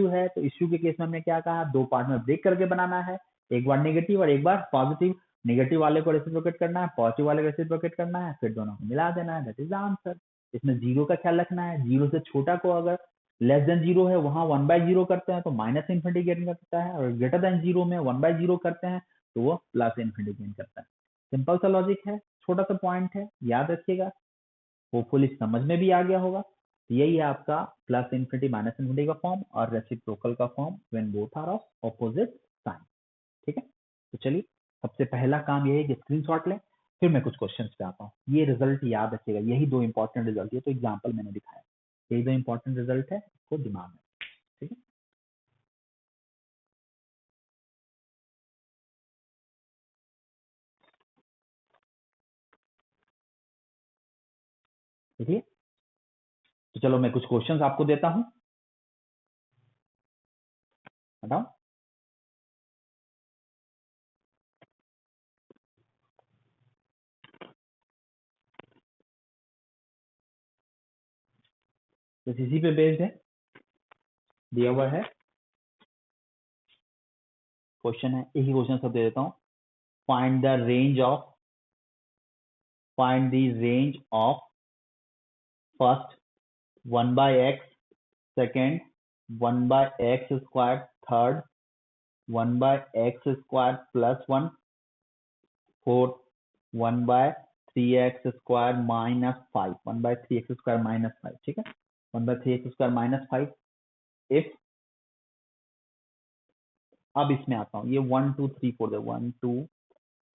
है तो इश्यू के केस में हमने क्या कहा, दो पार्ट में ब्रेक करके बनाना है, एक बार नेगेटिव और एक बार पॉजिटिव। नेगेटिव वाले को रेसिप्रोकेट करना है, पॉजिटिव वाले को रेसिप्रोकेट करना है, फिर दोनों को मिला देना है, दैट इज द आंसर। इसमें जीरो का ख्याल रखना है, जीरो से छोटा को अगर लेस देन जीरो है वहां 1/0 करते हैं तो माइनस इन्फिनिटी गेन करता है, और ग्रेटर देन जीरो में 1/0 करते हैं तो वो प्लस इन्फिनिटी गेन करता है। सिंपल सा लॉजिक है, छोटा सा पॉइंट है, याद रखिएगा। होपफुली समझ में भी आ गया होगा। यही है आपका प्लस इन्फिनिटी माइनस इन्फिनिटी का फॉर्म और रेसिप्रोकल का form when both are of opposite sign, ठीक है। तो चलिए, सबसे पहला काम यही है कि स्क्रीनशॉट लें, फिर मैं कुछ क्वेश्चंस पे आता हूँ। ये रिजल्ट याद रखिएगा, यही दो इंपॉर्टेंट रिजल्ट, ये तो एग्जाम्पल मैंने दिखाया, यही दो इंपॉर्टेंट रिजल्ट है, इसको दिमाग में, ठीक है। देखिए, तो चलो मैं कुछ क्वेश्चंस आपको देता हूँ, बताओ। तो इसी पे बेस्ड है, दिया हुआ है क्वेश्चन है, एक ही क्वेश्चन सब दे देता हूँ। Find the range of first 1/x, second 1/x square, third 1/x square plus 1, fourth 1/3x square minus 5, 1/3x square minus 5, ठीक है, 1/3x स्क्वायर माइनस 5। इफ, अब इसमें आता हूँ, ये 1 2 3 4 1 2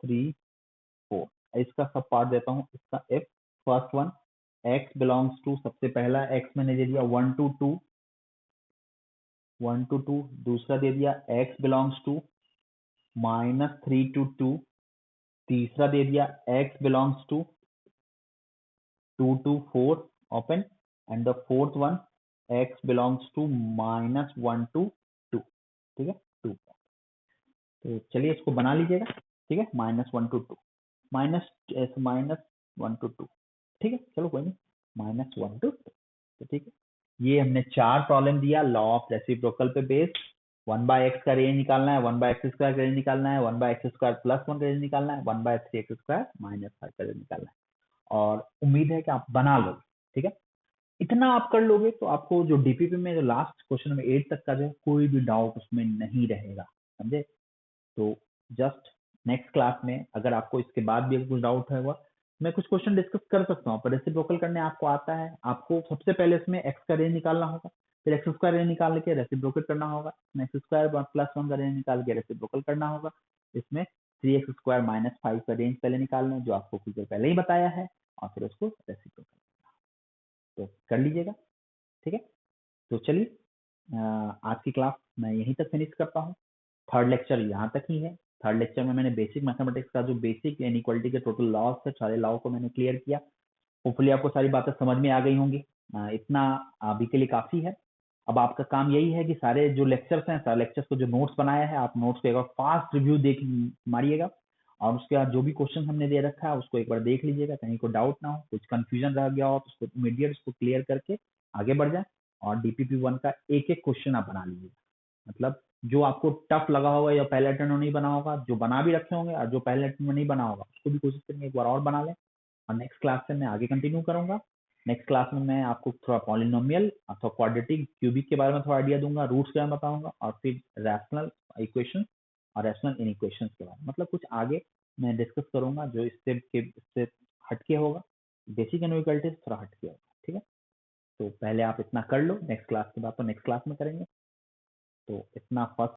3 4, इसका सब पार्ट देता हूँ। इसका if first one x belongs to, सबसे पहला x मैंने दे दिया 1 to 2, 1 to 2, दूसरा दे दिया x बिलोंग्स टू -3 to 2, तीसरा दे दिया x belongs to 2 to 4 open, and the fourth one x belongs to -1 to 2, ठीक है, 2। तो चलिए इसको बना लीजिएगा, ठीक है, -1 to 2, -1 to 2, ठीक है, चलो कोई नहीं, -1 to 2, तो ठीक है। ये हमने चार प्रॉब्लम दिया लॉ ऑफ रेसिप्रोकल पे बेस्ड। 1/x का रेंज निकालना है, 1/x स्क्वायर का रेंज निकालना है, 1/x स्क्वायर प्लस 1 का रेंज निकालना है, 1/3x स्क्वायर माइनस 5 का रेंज निकालना है। और उम्मीद है कि आप बना लोगे, ठीक है। इतना आप कर लोगे तो आपको जो डीपीपी में जो लास्ट क्वेश्चन में 8 तक का जो कोई भी डाउट उसमें नहीं रहेगा, समझे। तो जस्ट नेक्स्ट क्लास में अगर आपको इसके बाद भी कुछ डाउट है हुआ, मैं कुछ क्वेश्चन डिस्कस कर सकता हूँ, पर रेसिप्रोकल करने आपको आता है, आपको सबसे पहले इसमें एक्स का रेंज निकालना होगा, फिर एक्स स्क्वायर रेंज निकाल के रेसिप्रोकेट करना होगा, एक्स स्क्वायर प्लस 1 का रेंज निकाल के रेसिप्रोकल करना होगा। इसमें 3x स्क्वायर माइनस 5 का रेंज पहले निकालना है, जो आपको कुछ देर पहले ही बताया है, और फिर उसको रेसिप्रोकल, तो कर लीजिएगा, ठीक है। तो चलिए आज की क्लास मैं यहीं तक फिनिश करता हूँ। थर्ड लेक्चर यहाँ तक ही है। थर्ड लेक्चर में मैंने बेसिक मैथमेटिक्स का जो बेसिक इनइक्वालिटी के टोटल लॉज थे, सारे लॉ को मैंने क्लियर किया। होपफुली आपको सारी बातें समझ में आ गई होंगी। इतना अभी के लिए काफी है। अब आपका काम यही है कि सारे जो लेक्चर्स हैं, सारे लेक्चर्स को जो नोट्स बनाया है, आप नोट्स को एक बार फास्ट रिव्यू देख मारिएगा, और उसके बाद जो भी क्वेश्चन हमने दे रखा है उसको एक बार देख लीजिएगा, कहीं को डाउट ना हो, कुछ कंफ्यूजन रह गया हो तो उसको इमीडिएट उसको क्लियर करके आगे बढ़ जाए। और डीपीपी 1 का एक एक क्वेश्चन आप बना लीजिएगा, मतलब जो आपको टफ लगा होगा या पहले अटेम्प्ट में नहीं बना होगा, जो बना भी रखे होंगे, और जो पहले अटेम्प्ट में नहीं बना होगा उसको भी कोशिश करेंगे एक बार और बना लें। और नेक्स्ट क्लास से मैं आगे कंटिन्यू करूंगा। नेक्स्ट क्लास में मैं आपको थोड़ा पॉलिनोमियल अथवा क्वाड्रेटिक क्यूबिक के बारे में थोड़ा आइडिया दूंगा, रूट्स के बारे में बताऊंगा, और फिर रैशनल इक्वेशन और रैशनल इनइक्वेशंस के बारे में, मतलब कुछ आगे मैं डिस्कस करूंगा जो इससे हटके होगा, बेसिक इनइक्वालिटी से थोड़ा हटके होगा, ठीक है। तो पहले आप इतना कर लो, नेक्स्ट क्लास के बाद तो नेक्स्ट क्लास में करेंगे। तो इतना फर्स्ट